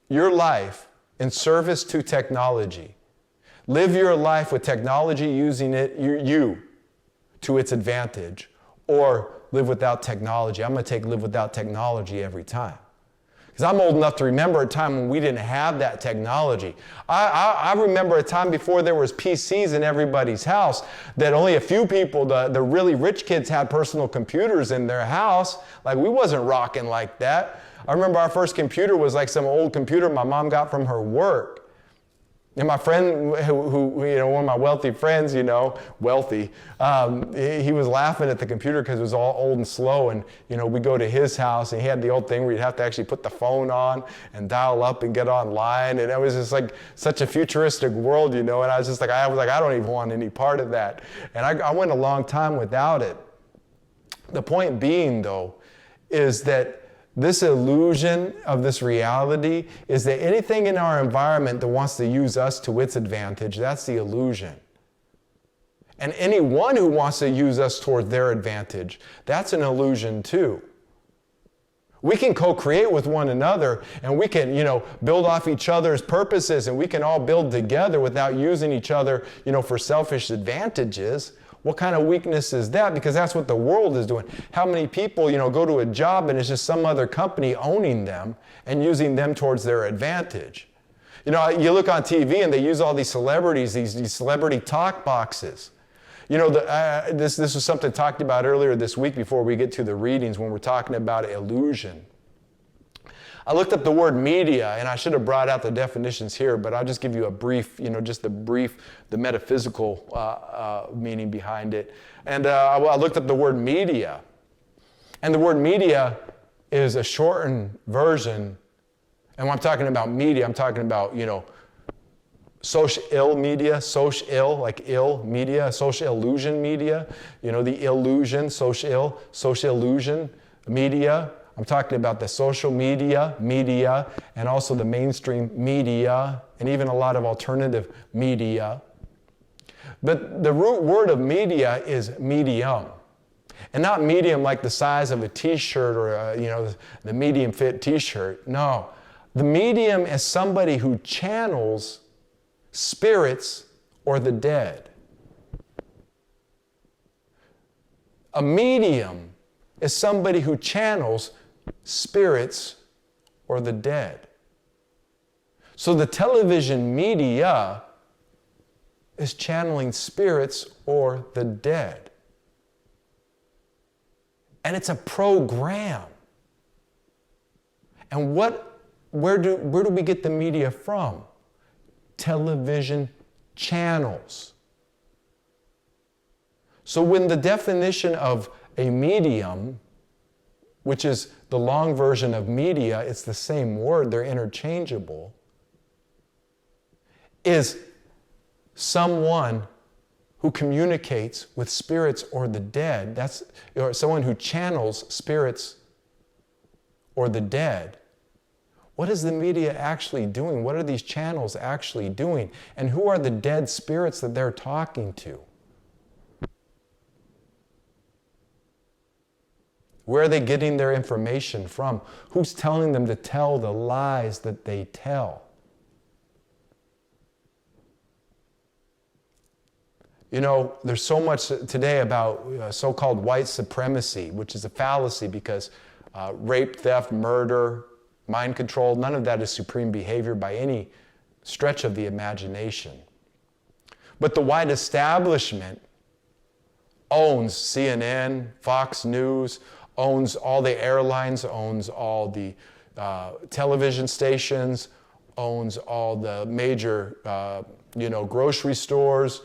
your life in service to technology. Live your life with technology using it, you to its advantage, or live without technology. I'm going to take live without technology every time. Because I'm old enough to remember a time when we didn't have that technology. I remember a time before there was PCs in everybody's house that only a few people, the really rich kids, had personal computers in their house. Like, we wasn't rocking like that. I remember our first computer was like some old computer my mom got from her work. And my friend, who one of my wealthy friends, wealthy, he was laughing at the computer because it was all old and slow. And, we go to his house and he had the old thing where you'd have to actually put the phone on and dial up and get online. And it was just like such a futuristic world, and I was just like, I don't even want any part of that. And I went a long time without it. The point being, though, is that this illusion of this reality is that anything in our environment that wants to use us to its advantage, that's the illusion. And anyone who wants to use us toward their advantage, that's an illusion too. We can co-create with one another and we can, build off each other's purposes and we can all build together without using each other, for selfish advantages. What kind of weakness is that? Because that's what the world is doing. How many people, go to a job and it's just some other company owning them and using them towards their advantage? You look on TV and they use all these celebrities, these celebrity talk boxes. This was something talked about earlier this week before we get to the readings when we're talking about illusion. I looked up the word media, and I should have brought out the definitions here, but I'll just give you a brief, the metaphysical meaning behind it. And I looked up the word media. And the word media is a shortened version. And when I'm talking about media, I'm talking about, social media, social, like ill media, social illusion media, the illusion, social illusion media. I'm talking about the social media, and also the mainstream media, and even a lot of alternative media. But the root word of media is medium. And not medium like the size of a t-shirt or, the medium fit t-shirt. No. The medium is somebody who channels spirits or the dead. A medium is somebody who channels spirits or the dead. So the television media is channeling spirits or the dead. And it's a program. And where do we get the media from? Television channels. So when the definition of a medium, which is the long version of media, it's the same word, they're interchangeable, is someone who communicates with spirits or the dead, or someone who channels spirits or the dead. What is the media actually doing? What are these channels actually doing? And who are the dead spirits that they're talking to? Where are they getting their information from? Who's telling them to tell the lies that they tell? There's so much today about so-called white supremacy, which is a fallacy because rape, theft, murder, mind control, none of that is supreme behavior by any stretch of the imagination. But the white establishment owns CNN, Fox News, owns all the airlines, owns all the television stations, owns all the major, grocery stores.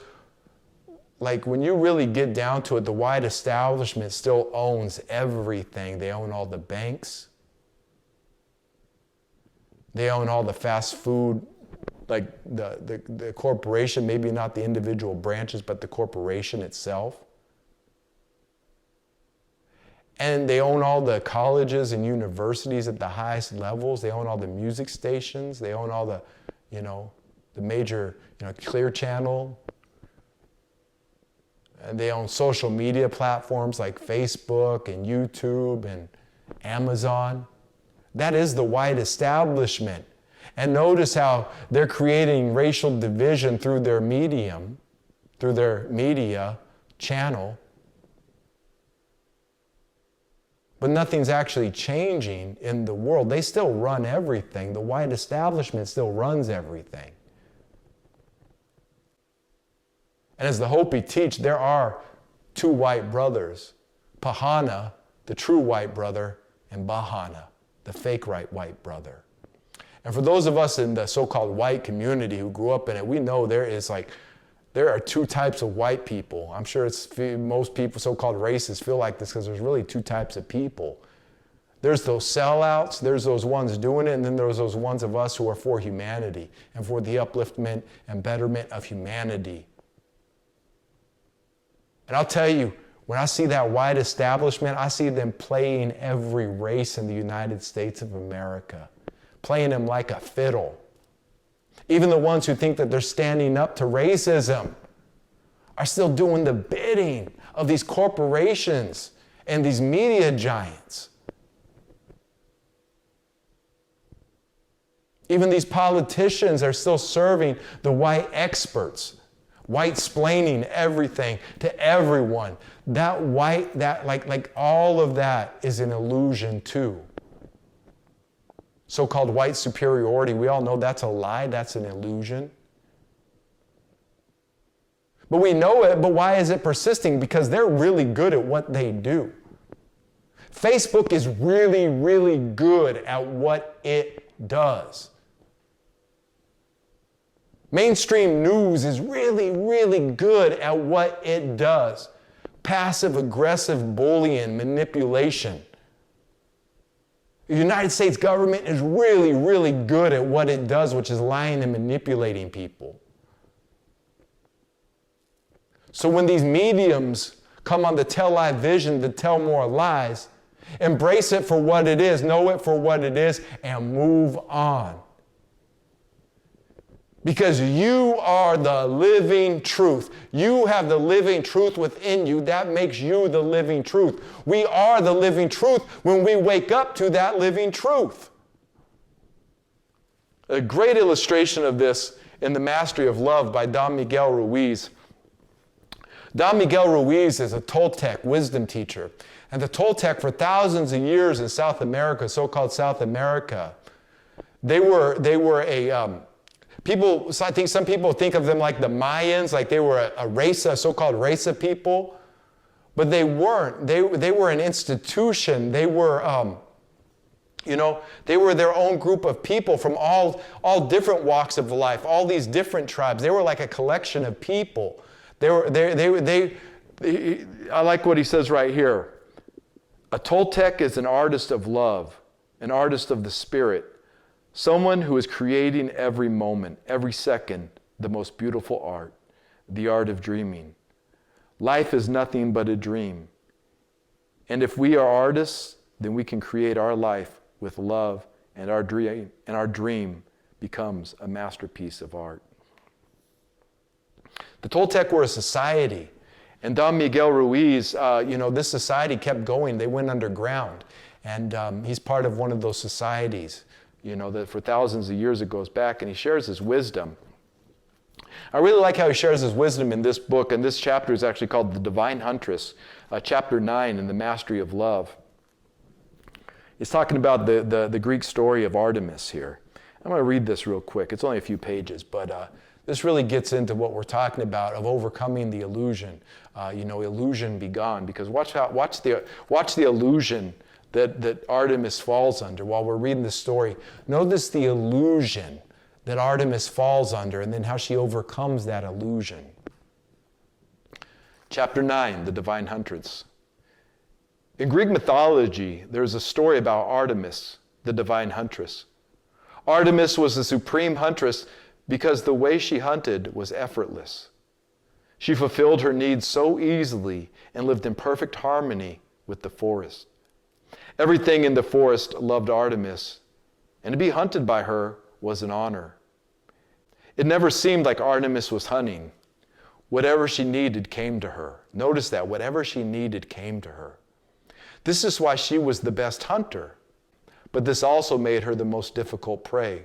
Like, when you really get down to it, the white establishment still owns everything. They own all the banks. They own all the fast food, like the corporation, maybe not the individual branches, but the corporation itself. And they own all the colleges and universities at the highest levels. They own all the music stations. They own all the, the major, Clear Channel. And they own social media platforms like Facebook and YouTube and Amazon. That is the white establishment. And notice how they're creating racial division through their medium, through their media channel. But nothing's actually changing in the world. They still run everything. The white establishment still runs everything. And as the Hopi teach, there are two white brothers, Pahana, the true white brother, and Bahana, the fake white brother. And for those of us in the so-called white community who grew up in it, we know there are two types of white people. I'm sure most people, so-called racists, feel like this because there's really two types of people. There's those sellouts, there's those ones doing it, and then there's those ones of us who are for humanity and for the upliftment and betterment of humanity. And I'll tell you, when I see that white establishment, I see them playing every race in the United States of America, playing them like a fiddle. Even the ones who think that they're standing up to racism are still doing the bidding of these corporations and these media giants. Even these politicians are still serving the white experts, white-splaining everything to everyone. Like all of that is an illusion too. So-called white superiority, we all know that's a lie, that's an illusion. But we know it, but why is it persisting? Because they're really good at what they do. Facebook is really, really good at what it does. Mainstream news is really, really good at what it does. Passive-aggressive bullying, manipulation. The United States government is really, really good at what it does, which is lying and manipulating people. So when these mediums come on the television to tell more lies, embrace it for what it is, know it for what it is, and move on. Because you are the living truth. You have the living truth within you. That makes you the living truth. We are the living truth when we wake up to that living truth. A great illustration of this in The Mastery of Love by Don Miguel Ruiz. Don Miguel Ruiz is a Toltec wisdom teacher. And the Toltec, for thousands of years in South America, so-called South America, they were people, I think some people think of them like the Mayans, like they were a race, a so-called race of people. But they weren't. They were an institution. They were, they were their own group of people from all different walks of life, all these different tribes. They were like a collection of people. I like what he says right here. A Toltec is an artist of love, an artist of the spirit, someone who is creating every moment, every second, the most beautiful art, the art of dreaming. Life is nothing but a dream. And if we are artists, then we can create our life with love, and our dream becomes a masterpiece of art. The Toltec were a society, and Don Miguel Ruiz, this society kept going. They went underground, and he's part of one of those societies, that for thousands of years it goes back, and he shares his wisdom. I really like how he shares his wisdom in this book, and this chapter is actually called The Divine Huntress, chapter 9 in The Mastery of Love. He's talking about the Greek story of Artemis here. I'm going to read this real quick. It's only a few pages, but this really gets into what we're talking about of overcoming the illusion. Illusion be gone. Because watch the illusion that Artemis falls under while we're reading the story. Notice the illusion that Artemis falls under, and then how she overcomes that illusion. Chapter 9, The Divine Huntress. In Greek mythology, there's a story about Artemis, the divine huntress. Artemis was the supreme huntress because the way she hunted was effortless. She fulfilled her needs so easily and lived in perfect harmony with the forest. Everything in the forest loved Artemis, and to be hunted by her was an honor. It never seemed like Artemis was hunting. Whatever she needed came to her. Notice that, whatever she needed came to her. This is why she was the best hunter, but this also made her the most difficult prey.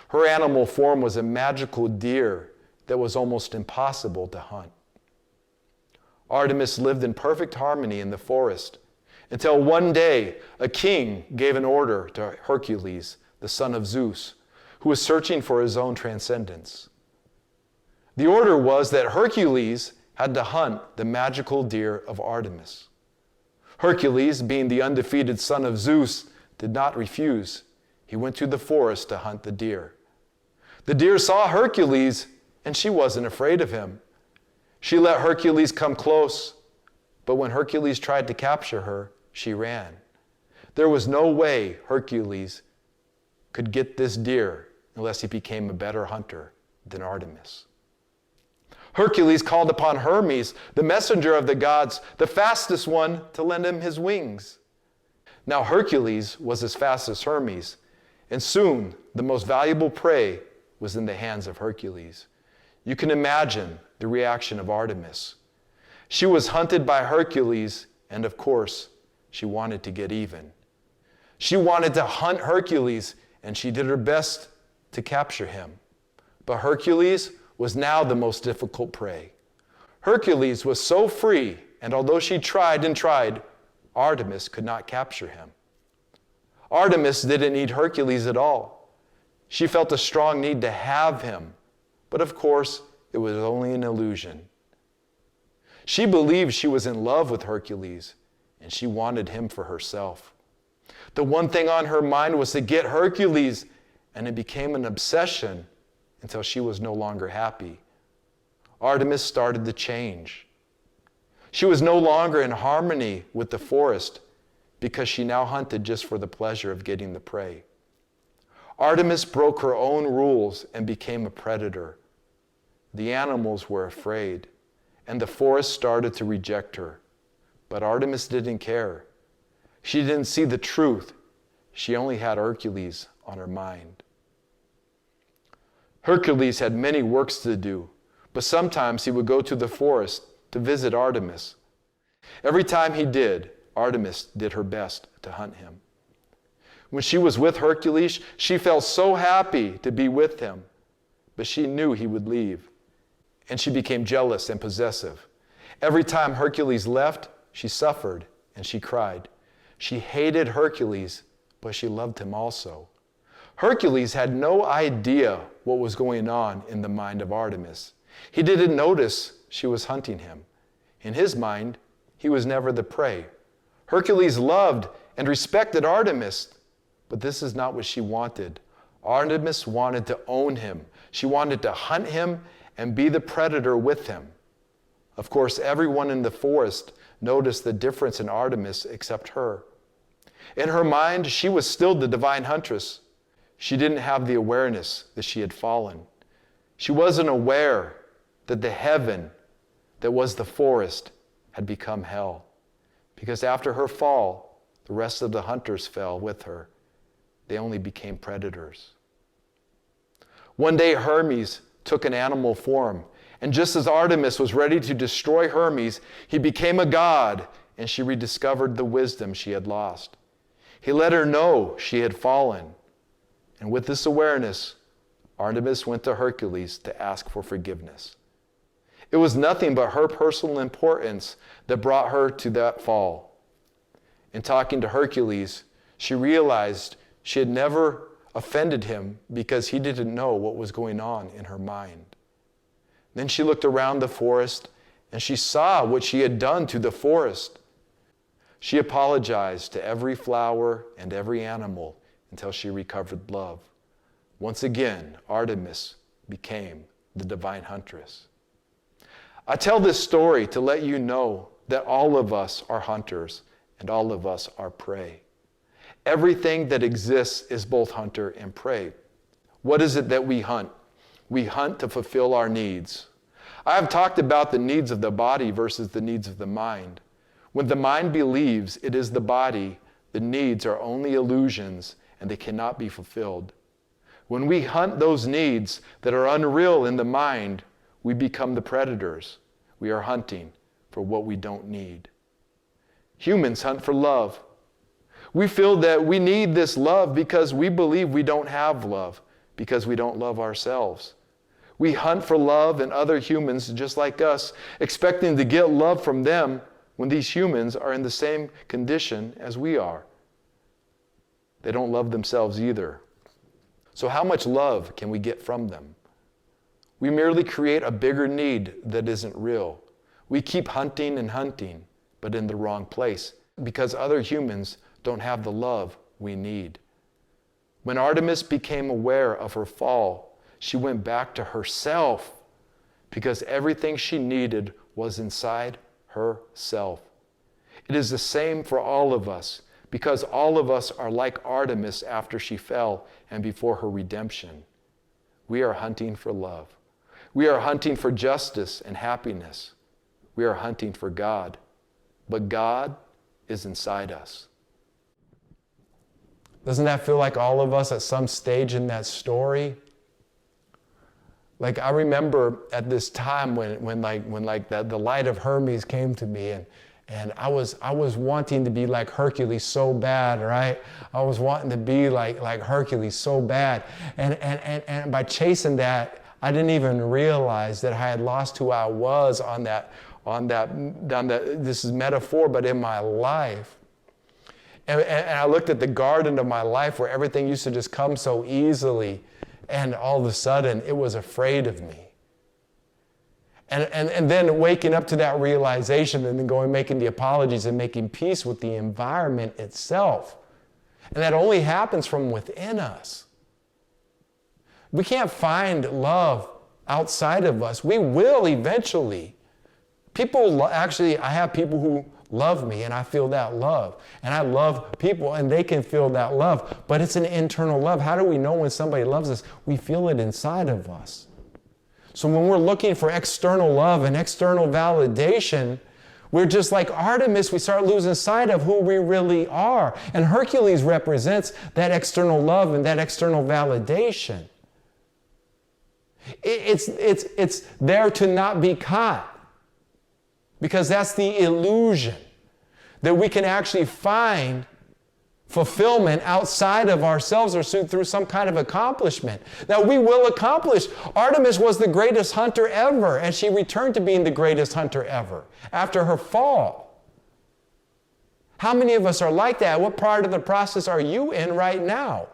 Her animal form was a magical deer that was almost impossible to hunt. Artemis lived in perfect harmony in the forest until one day a king gave an order to Hercules, the son of Zeus, who was searching for his own transcendence. The order was that Hercules had to hunt the magical deer of Artemis. Hercules, being the undefeated son of Zeus, did not refuse. He went to the forest to hunt the deer. The deer saw Hercules, and she wasn't afraid of him. She let Hercules come close, but when Hercules tried to capture her, she ran. There was no way Hercules could get this deer unless he became a better hunter than Artemis. Hercules called upon Hermes, the messenger of the gods, the fastest one, to lend him his wings. Now Hercules was as fast as Hermes, and soon the most valuable prey was in the hands of Hercules. You can imagine the reaction of Artemis. She was hunted by Hercules, and of course, she wanted to get even. She wanted to hunt Hercules, and she did her best to capture him. But Hercules was now the most difficult prey. Hercules was so free, and although she tried and tried, Artemis could not capture him. Artemis didn't need Hercules at all. She felt a strong need to have him, but of course, it was only an illusion. She believed she was in love with Hercules, and she wanted him for herself. The one thing on her mind was to get Hercules, and it became an obsession until she was no longer happy. Artemis started to change. She was no longer in harmony with the forest because she now hunted just for the pleasure of getting the prey. Artemis broke her own rules and became a predator. The animals were afraid, and the forest started to reject her. But Artemis didn't care. She didn't see the truth. She only had Hercules on her mind. Hercules had many works to do, but sometimes he would go to the forest to visit Artemis. Every time he did, Artemis did her best to hunt him. When she was with Hercules, she felt so happy to be with him, but she knew he would leave, and she became jealous and possessive. Every time Hercules left, she suffered and she cried. She hated Hercules, but she loved him also. Hercules had no idea what was going on in the mind of Artemis. He didn't notice she was hunting him. In his mind, he was never the prey. Hercules loved and respected Artemis, but this is not what she wanted. Artemis wanted to own him. She wanted to hunt him and be the predator with him. Of course, everyone in the forest noticed the difference in Artemis except her. In her mind, she was still the divine huntress. She didn't have the awareness that she had fallen. She wasn't aware that the heaven that was the forest had become hell. Because after her fall, the rest of the hunters fell with her. They only became predators. One day, Hermes took an animal form, and just as Artemis was ready to destroy Hermes, he became a god, and she rediscovered the wisdom she had lost. He let her know she had fallen. And with this awareness, Artemis went to Hercules to ask for forgiveness. It was nothing but her personal importance that brought her to that fall. In talking to Hercules, she realized she had never offended him because he didn't know what was going on in her mind. Then she looked around the forest and she saw what she had done to the forest. She apologized to every flower and every animal until she recovered love. Once again, Artemis became the divine huntress. I tell this story to let you know that all of us are hunters and all of us are prey. Everything that exists is both hunter and prey. What is it that we hunt? We hunt to fulfill our needs. I have talked about the needs of the body versus the needs of the mind. When the mind believes it is the body, the needs are only illusions and they cannot be fulfilled. When we hunt those needs that are unreal in the mind, we become the predators. We are hunting for what we don't need. Humans hunt for love. We feel that we need this love because we believe we don't have love, because we don't love ourselves. We hunt for love in other humans just like us, expecting to get love from them when these humans are in the same condition as we are. They don't love themselves either. So how much love can we get from them? We merely create a bigger need that isn't real. We keep hunting and hunting, but in the wrong place, because other humans don't have the love we need. When Artemis became aware of her fall, she went back to herself because everything she needed was inside herself. It is the same for all of us because all of us are like Artemis after she fell and before her redemption. We are hunting for love. We are hunting for justice and happiness. We are hunting for God, but God is inside us. Doesn't that feel like all of us at some stage in that story? Like I remember at this time when the light of Hermes came to me and I was wanting to be like Hercules so bad, right? I was wanting to be like Hercules so bad. And by chasing that, I didn't even realize that I had lost who I was on that this is metaphor, but in my life. And I looked at the garden of my life where everything used to just come so easily. And all of a sudden, it was afraid of me. And then waking up to that realization and then going making the apologies and making peace with the environment itself. And that only happens from within us. We can't find love outside of us. We will eventually. I have people who love me and I feel that love. And I love people and they can feel that love. But it's an internal love. How do we know when somebody loves us? We feel it inside of us. So when we're looking for external love and external validation, we're just like Artemis, we start losing sight of who we really are. And Hercules represents that external love and that external validation. It's there to not be caught. Because that's the illusion that we can actually find fulfillment outside of ourselves or through some kind of accomplishment. Now, we will accomplish. Artemis was the greatest hunter ever, and she returned to being the greatest hunter ever after her fall. How many of us are like that? What part of the process are you in right now?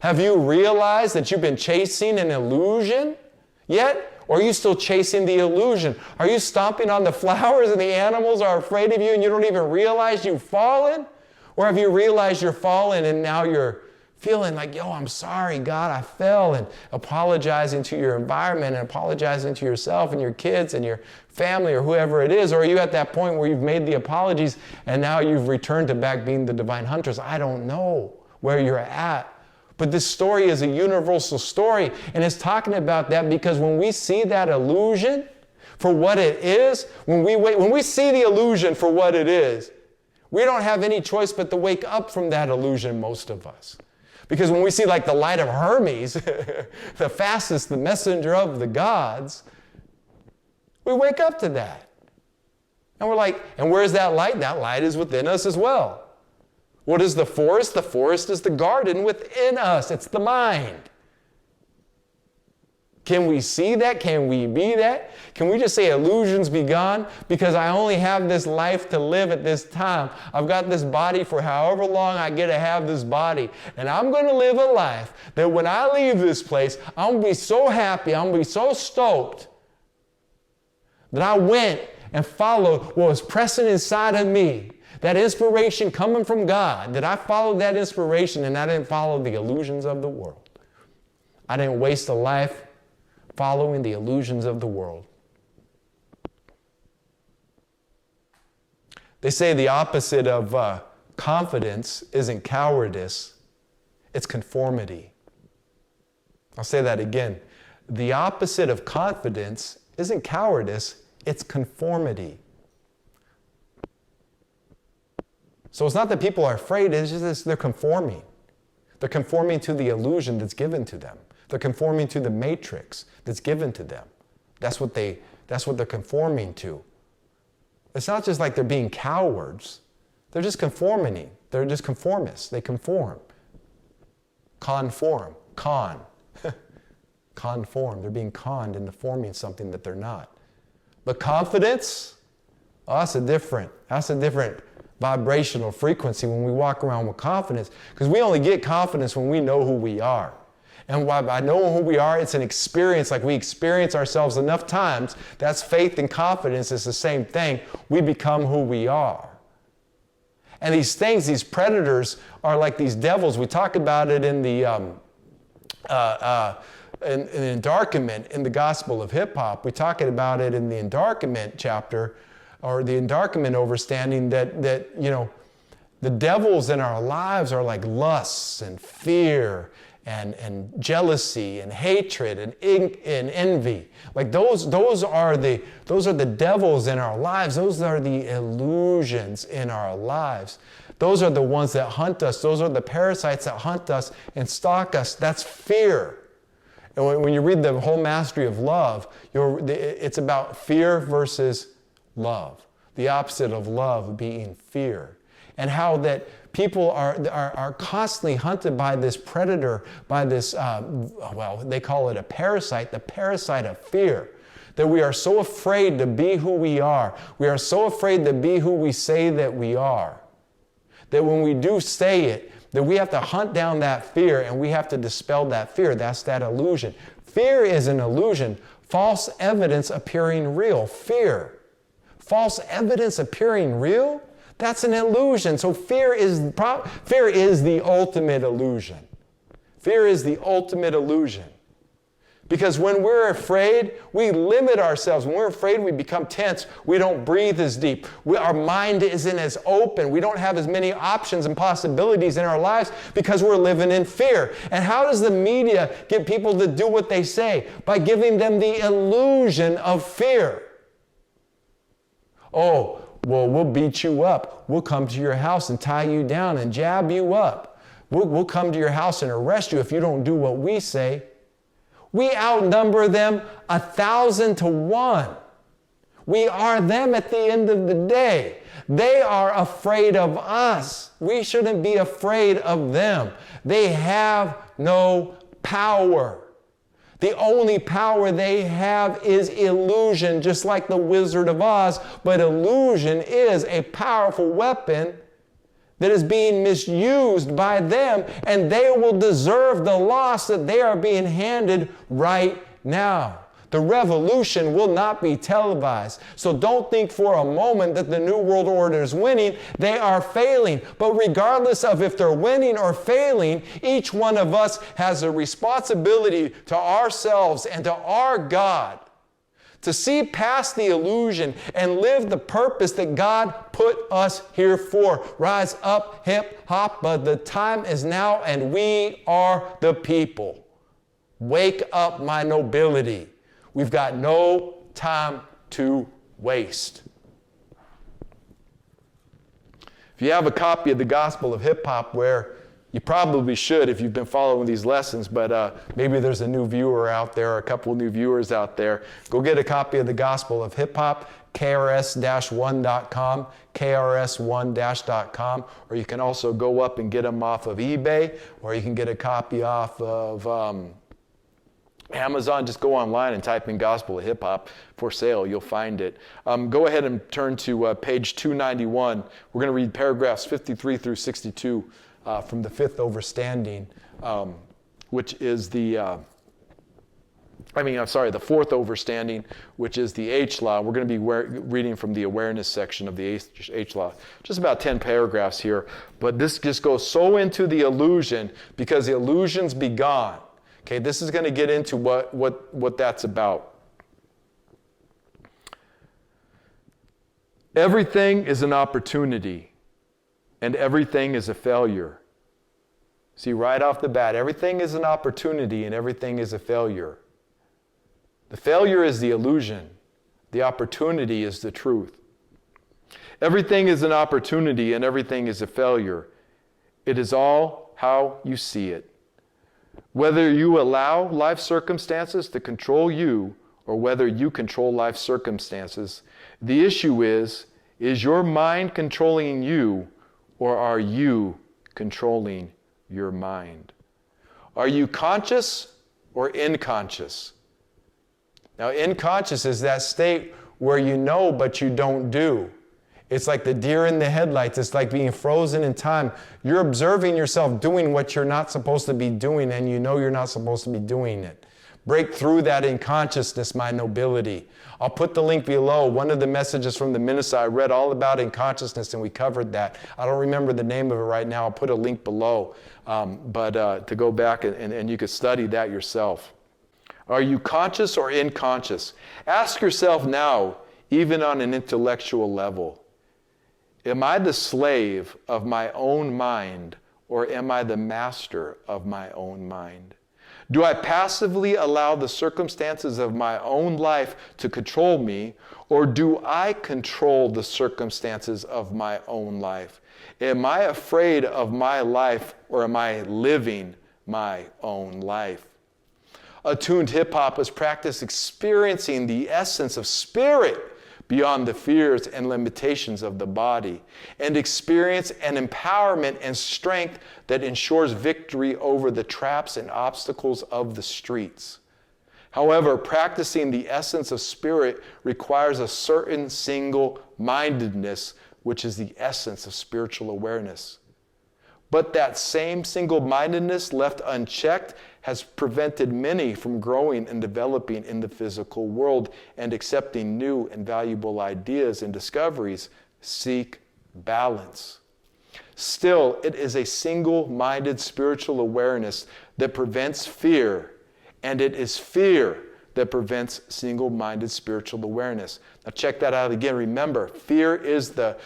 Have you realized that you've been chasing an illusion yet? Or are you still chasing the illusion? Are you stomping on the flowers and the animals are afraid of you and you don't even realize you've fallen? Or have you realized you're fallen and now you're feeling like, yo, I'm sorry, God, I fell, and apologizing to your environment and apologizing to yourself and your kids and your family or whoever it is? Or are you at that point where you've made the apologies and now you've returned to back being the divine huntress? I don't know where you're at. But this story is a universal story, and it's talking about that because when we see that illusion for what it is, when we see the illusion for what it is, we don't have any choice but to wake up from that illusion, most of us. Because when we see like the light of Hermes, the fastest, the messenger of the gods, we wake up to that. And we're like, and where's that light? That light is within us as well. What is the forest? The forest is the garden within us. It's the mind. Can we see that? Can we be that? Can we just say illusions be gone? Because I only have this life to live at this time. I've got this body for however long I get to have this body. And I'm going to live a life that when I leave this place, I'm going to be so happy, I'm going to be so stoked that I went and followed what was pressing inside of me. That inspiration coming from God, that I followed that inspiration and I didn't follow the illusions of the world. I didn't waste a life following the illusions of the world. They say the opposite of confidence isn't cowardice, it's conformity. I'll say that again. The opposite of confidence isn't cowardice, it's conformity. So it's not that people are afraid, it's just they're conforming. They're conforming to the illusion that's given to them. They're conforming to the matrix that's given to them. That's what they're conforming to. It's not just like they're being cowards. They're just conforming. They're just conformists. They conform. Conform. Conform. They're being conned into forming something that they're not. But confidence, that's a different vibrational frequency when we walk around with confidence, because we only get confidence when we know who we are. And by knowing who we are, it's an experience, like we experience ourselves enough times. That's faith and confidence. It's the same thing. We become who we are. And these things, these predators, are like these devils. We talk about it in the endarkenment in the Gospel of Hip Hop. We talk about it in the endarkenment chapter, or the endarkenment overstanding, that you know, the devils in our lives are like lusts and fear and jealousy and hatred and envy. Like those are the devils in our lives. Those are the illusions in our lives. Those are the ones that hunt us. Those are the parasites that hunt us and stalk us. That's fear. And when you read the whole Mastery of Love, it's about fear versus love. The opposite of love being fear. And how that people are constantly hunted by this predator, by this, they call it a parasite, the parasite of fear. That we are so afraid to be who we are. We are so afraid to be who we say that we are. That when we do say it, that we have to hunt down that fear and we have to dispel that fear. That's that illusion. Fear is an illusion. False evidence appearing real. Fear. False evidence appearing real? That's an illusion. So fear is the ultimate illusion. Fear is the ultimate illusion. Because when we're afraid, we limit ourselves. When we're afraid, we become tense. We don't breathe as deep. Our mind isn't as open. We don't have as many options and possibilities in our lives because we're living in fear. And how does the media get people to do what they say? By giving them the illusion of fear. Oh, well, we'll beat you up. We'll come to your house and tie you down and jab you up. We'll come to your house and arrest you if you don't do what we say. We outnumber them 1,000 to 1. We are them at the end of the day. They are afraid of us. We shouldn't be afraid of them. They have no power. The only power they have is illusion, just like the Wizard of Oz. But illusion is a powerful weapon that is being misused by them, and they will deserve the loss that they are being handed right now. The revolution will not be televised. So don't think for a moment that the New World Order is winning. They are failing. But regardless of if they're winning or failing, each one of us has a responsibility to ourselves and to our God to see past the illusion and live the purpose that God put us here for. Rise up, hip hop, but the time is now and we are the people. Wake up, my nobility. We've got no time to waste. If you have a copy of the Gospel of Hip Hop, where you probably should if you've been following these lessons, but maybe there's a new viewer out there or a couple new viewers out there. Go get a copy of the Gospel of Hip Hop, krs-1.com, krs1-.com, or you can also go up and get them off of eBay, or you can get a copy off of Amazon. Just go online and type in Gospel of Hip Hop for sale. You'll find it. Go ahead and turn to page 291. We're going to read paragraphs 53 through 62. From the fifth overstanding, which is the fourth overstanding, which is the H law. We're going to be reading from the awareness section of the H law. Just about 10 paragraphs here, but this just goes so into the illusion because the illusions be gone. Okay, this is going to get into what that's about. Everything is an opportunity. And everything is a failure. See, right off the bat, everything is an opportunity and everything is a failure. The failure is the illusion. The opportunity is the truth. Everything is an opportunity and everything is a failure. It is all how you see it. Whether you allow life circumstances to control you or whether you control life circumstances, the issue is your mind controlling you or are you controlling your mind? Are you conscious or unconscious? Now, unconscious is that state where you know but you don't do. It's like the deer in the headlights. It's like being frozen in time. You're observing yourself doing what you're not supposed to be doing, and you know you're not supposed to be doing it. Break through that unconsciousness, my nobility. I'll put the link below. One of the messages from the Minista, I read all about unconsciousness, and we covered that. I don't remember the name of it right now. I'll put a link below, but to go back and you could study that yourself. Are you conscious or unconscious? Ask yourself now, even on an intellectual level. Am I the slave of my own mind, or am I the master of my own mind? Do I passively allow the circumstances of my own life to control me, or do I control the circumstances of my own life? Am I afraid of my life, or am I living my own life? Attuned hip-hop is practice experiencing the essence of spirit beyond the fears and limitations of the body, and experience an empowerment and strength that ensures victory over the traps and obstacles of the streets. However, practicing the essence of spirit requires a certain single-mindedness, which is the essence of spiritual awareness. But that same single-mindedness left unchecked has prevented many from growing and developing in the physical world and accepting new and valuable ideas and discoveries. Seek balance. Still, it is a single-minded spiritual awareness that prevents fear, and it is fear that prevents single-minded spiritual awareness. Now check that out again. Remember, fear is the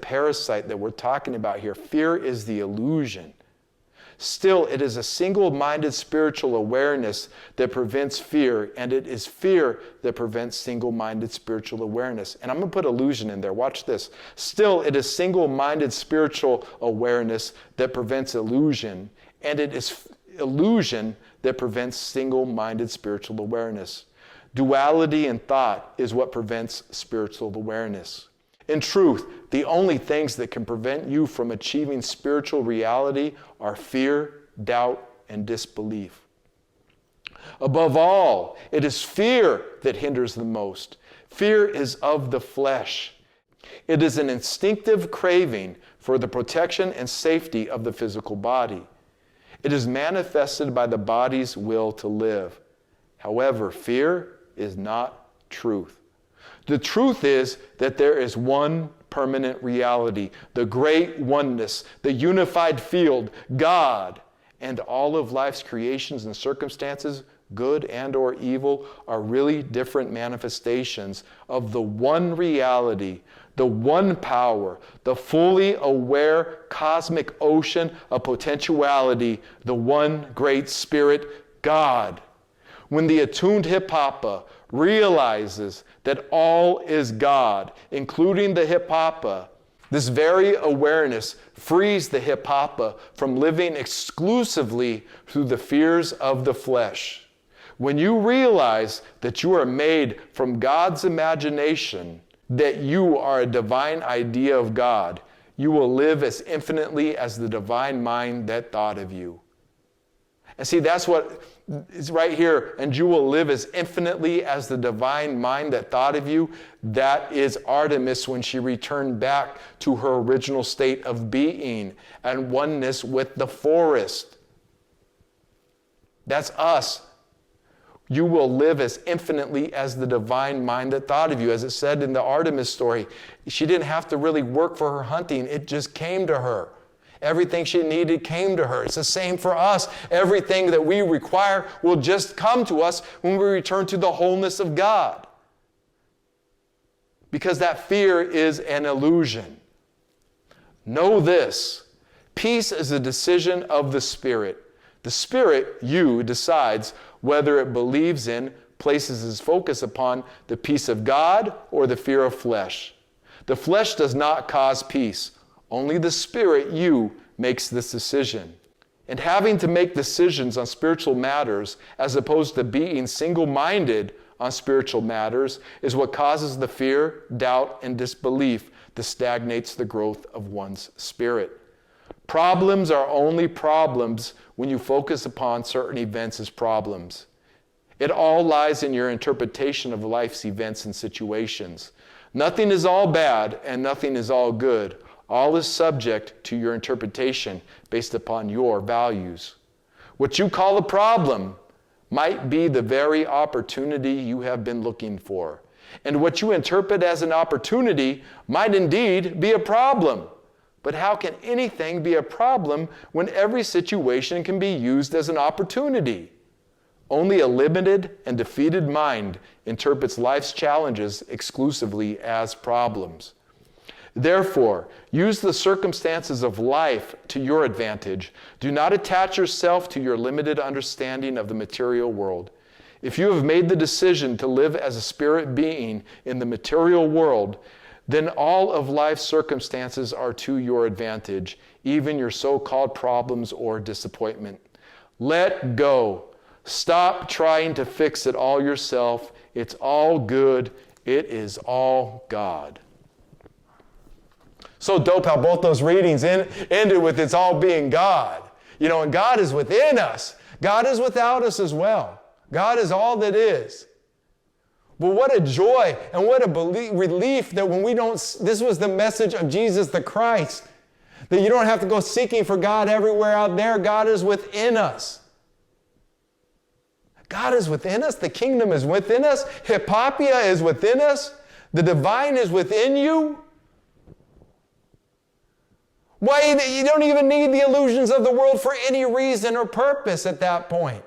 parasite that we're talking about here. Fear is the illusion. Still, it is a single-minded spiritual awareness that prevents fear, and it is fear that prevents single-minded spiritual awareness. And I'm going to put illusion in there. Watch this. Still, it is single-minded spiritual awareness that prevents illusion, and it is illusion that prevents single-minded spiritual awareness. Duality in thought is what prevents spiritual awareness. In truth, the only things that can prevent you from achieving spiritual reality are fear, doubt, and disbelief. Above all, it is fear that hinders the most. Fear is of the flesh. It is an instinctive craving for the protection and safety of the physical body. It is manifested by the body's will to live. However, fear is not truth. The truth is that there is one permanent reality, the great oneness, the unified field, God, and all of life's creations and circumstances, good and or evil, are really different manifestations of the one reality, the one power, the fully aware cosmic ocean of potentiality, the one great spirit, God. When the attuned hip-hopper realizes that all is God, including the hip-hopper, this very awareness frees the hip-hopper from living exclusively through the fears of the flesh. When you realize that you are made from God's imagination, that you are a divine idea of God, you will live as infinitely as the divine mind that thought of you. And see, that's what is right here. And you will live as infinitely as the divine mind that thought of you. That is Artemis when she returned back to her original state of being and oneness with the forest. That's us. You will live as infinitely as the divine mind that thought of you. As it said in the Artemis story, she didn't have to really work for her hunting. It just came to her. Everything she needed came to her. It's the same for us. Everything that we require will just come to us when we return to the wholeness of God. Because that fear is an illusion. Know this. Peace is a decision of the Spirit. The Spirit, you, decides whether it believes in, places its focus upon the peace of God or the fear of flesh. The flesh does not cause peace. Only the Spirit, you, makes this decision. And having to make decisions on spiritual matters as opposed to being single-minded on spiritual matters is what causes the fear, doubt, and disbelief that stagnates the growth of one's spirit. Problems are only problems when you focus upon certain events as problems. It all lies in your interpretation of life's events and situations. Nothing is all bad and nothing is all good. All is subject to your interpretation based upon your values. What you call a problem might be the very opportunity you have been looking for. And what you interpret as an opportunity might indeed be a problem. But how can anything be a problem when every situation can be used as an opportunity? Only a limited and defeated mind interprets life's challenges exclusively as problems. Therefore, use the circumstances of life to your advantage. Do not attach yourself to your limited understanding of the material world. If you have made the decision to live as a spirit being in the material world, then all of life's circumstances are to your advantage, even your so-called problems or disappointment. Let go. Stop trying to fix it all yourself. It's all good. It is all God. So dope how both those readings ended with it's all being God. You know, and God is within us. God is without us as well. God is all that is. But what a joy and what a relief that when we don't, this was the message of Jesus the Christ, that you don't have to go seeking for God everywhere out there. God is within us. God is within us. The kingdom is within us. Hypopia is within us. The divine is within you. Why, you don't even need the illusions of the world for any reason or purpose at that point.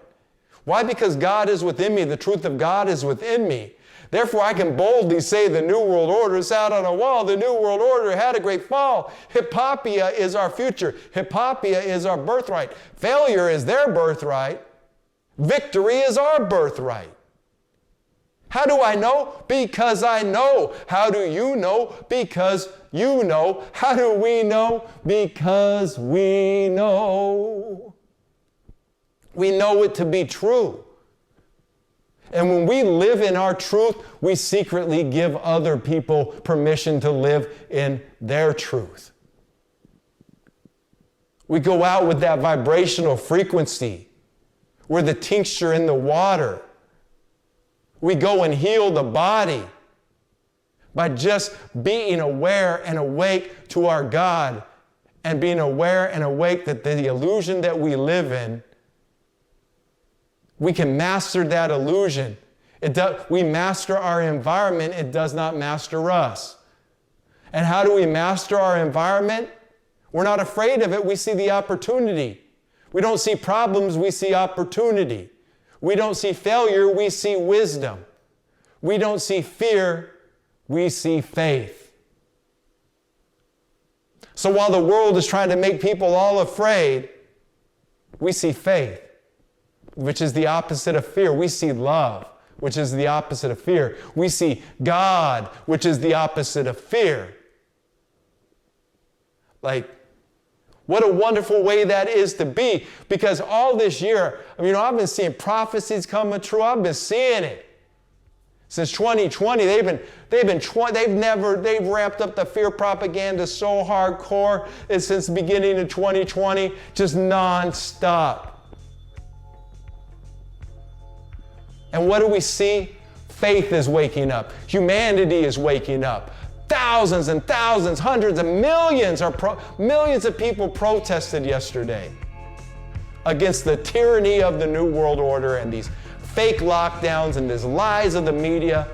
Why? Because God is within me. The truth of God is within me. Therefore, I can boldly say the New World Order is out on a wall. The New World Order had a great fall. Hypopia is our future. Hypopia is our birthright. Failure is their birthright. Victory is our birthright. How do I know? Because I know. How do you know? Because you know. How do we know? Because we know. We know it to be true. And when we live in our truth, we secretly give other people permission to live in their truth. We go out with that vibrational frequency. We're the tincture in the water. We go and heal the body by just being aware and awake to our God and being aware and awake that the illusion that we live in, we can master that illusion. We master our environment. It does not master us. And how do we master our environment? We're not afraid of it. We see the opportunity. We don't see problems. We see opportunity. We don't see failure. We see wisdom. We don't see fear. We see faith. So while the world is trying to make people all afraid, we see faith, which is the opposite of fear. We see love, which is the opposite of fear. We see God, which is the opposite of fear. Like, what a wonderful way that is to be. Because all this year, I've been seeing prophecies coming true. I've been seeing it. Since 2020, they've ramped up the fear propaganda so hardcore. It's since the beginning of 2020, just nonstop. And what do we see? Faith is waking up. Humanity is waking up. Thousands and thousands, hundreds of millions millions of people protested yesterday against the tyranny of the New World Order and these fake lockdowns and these lies of the media.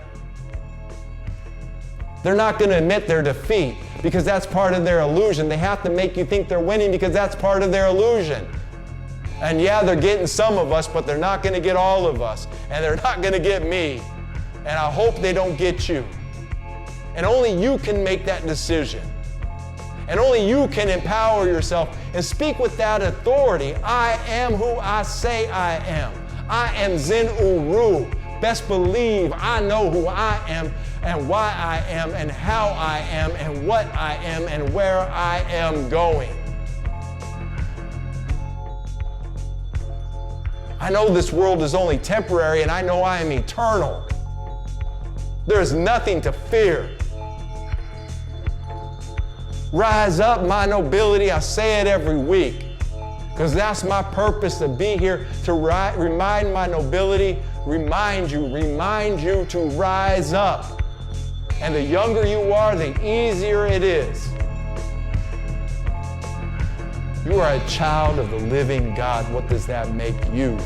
They're not going to admit their defeat because that's part of their illusion. They have to make you think they're winning because that's part of their illusion. And yeah, they're getting some of us, but they're not going to get all of us. And they're not going to get me. And I hope they don't get you. And only you can make that decision. And only you can empower yourself and speak with that authority. I am who I say I am. I am Zin Uru, best believe I know who I am and why I am and how I am and what I am and where I am going. I know this world is only temporary, and I know I am eternal. There is nothing to fear. Rise up, my nobility. I say it every week because that's my purpose, to be here to remind my nobility, remind you to rise up. And the younger you are, the easier it is. You are a child of the living God. What does that make you?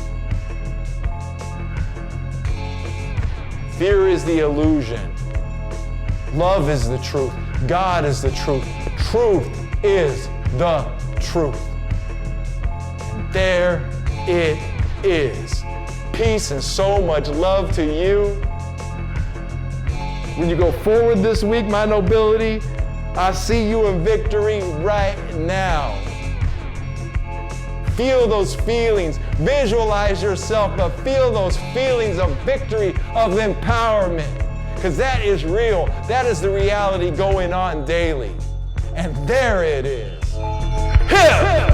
Fear is the illusion. Love is the truth. God is the truth. Truth is the truth. And there it is. Peace and so much love to you. When you go forward this week, my nobility, I see you in victory right now. Feel those feelings. Visualize yourself, but feel those feelings of victory, of empowerment. Because that is real. That is the reality going on daily. And there it is. Hip!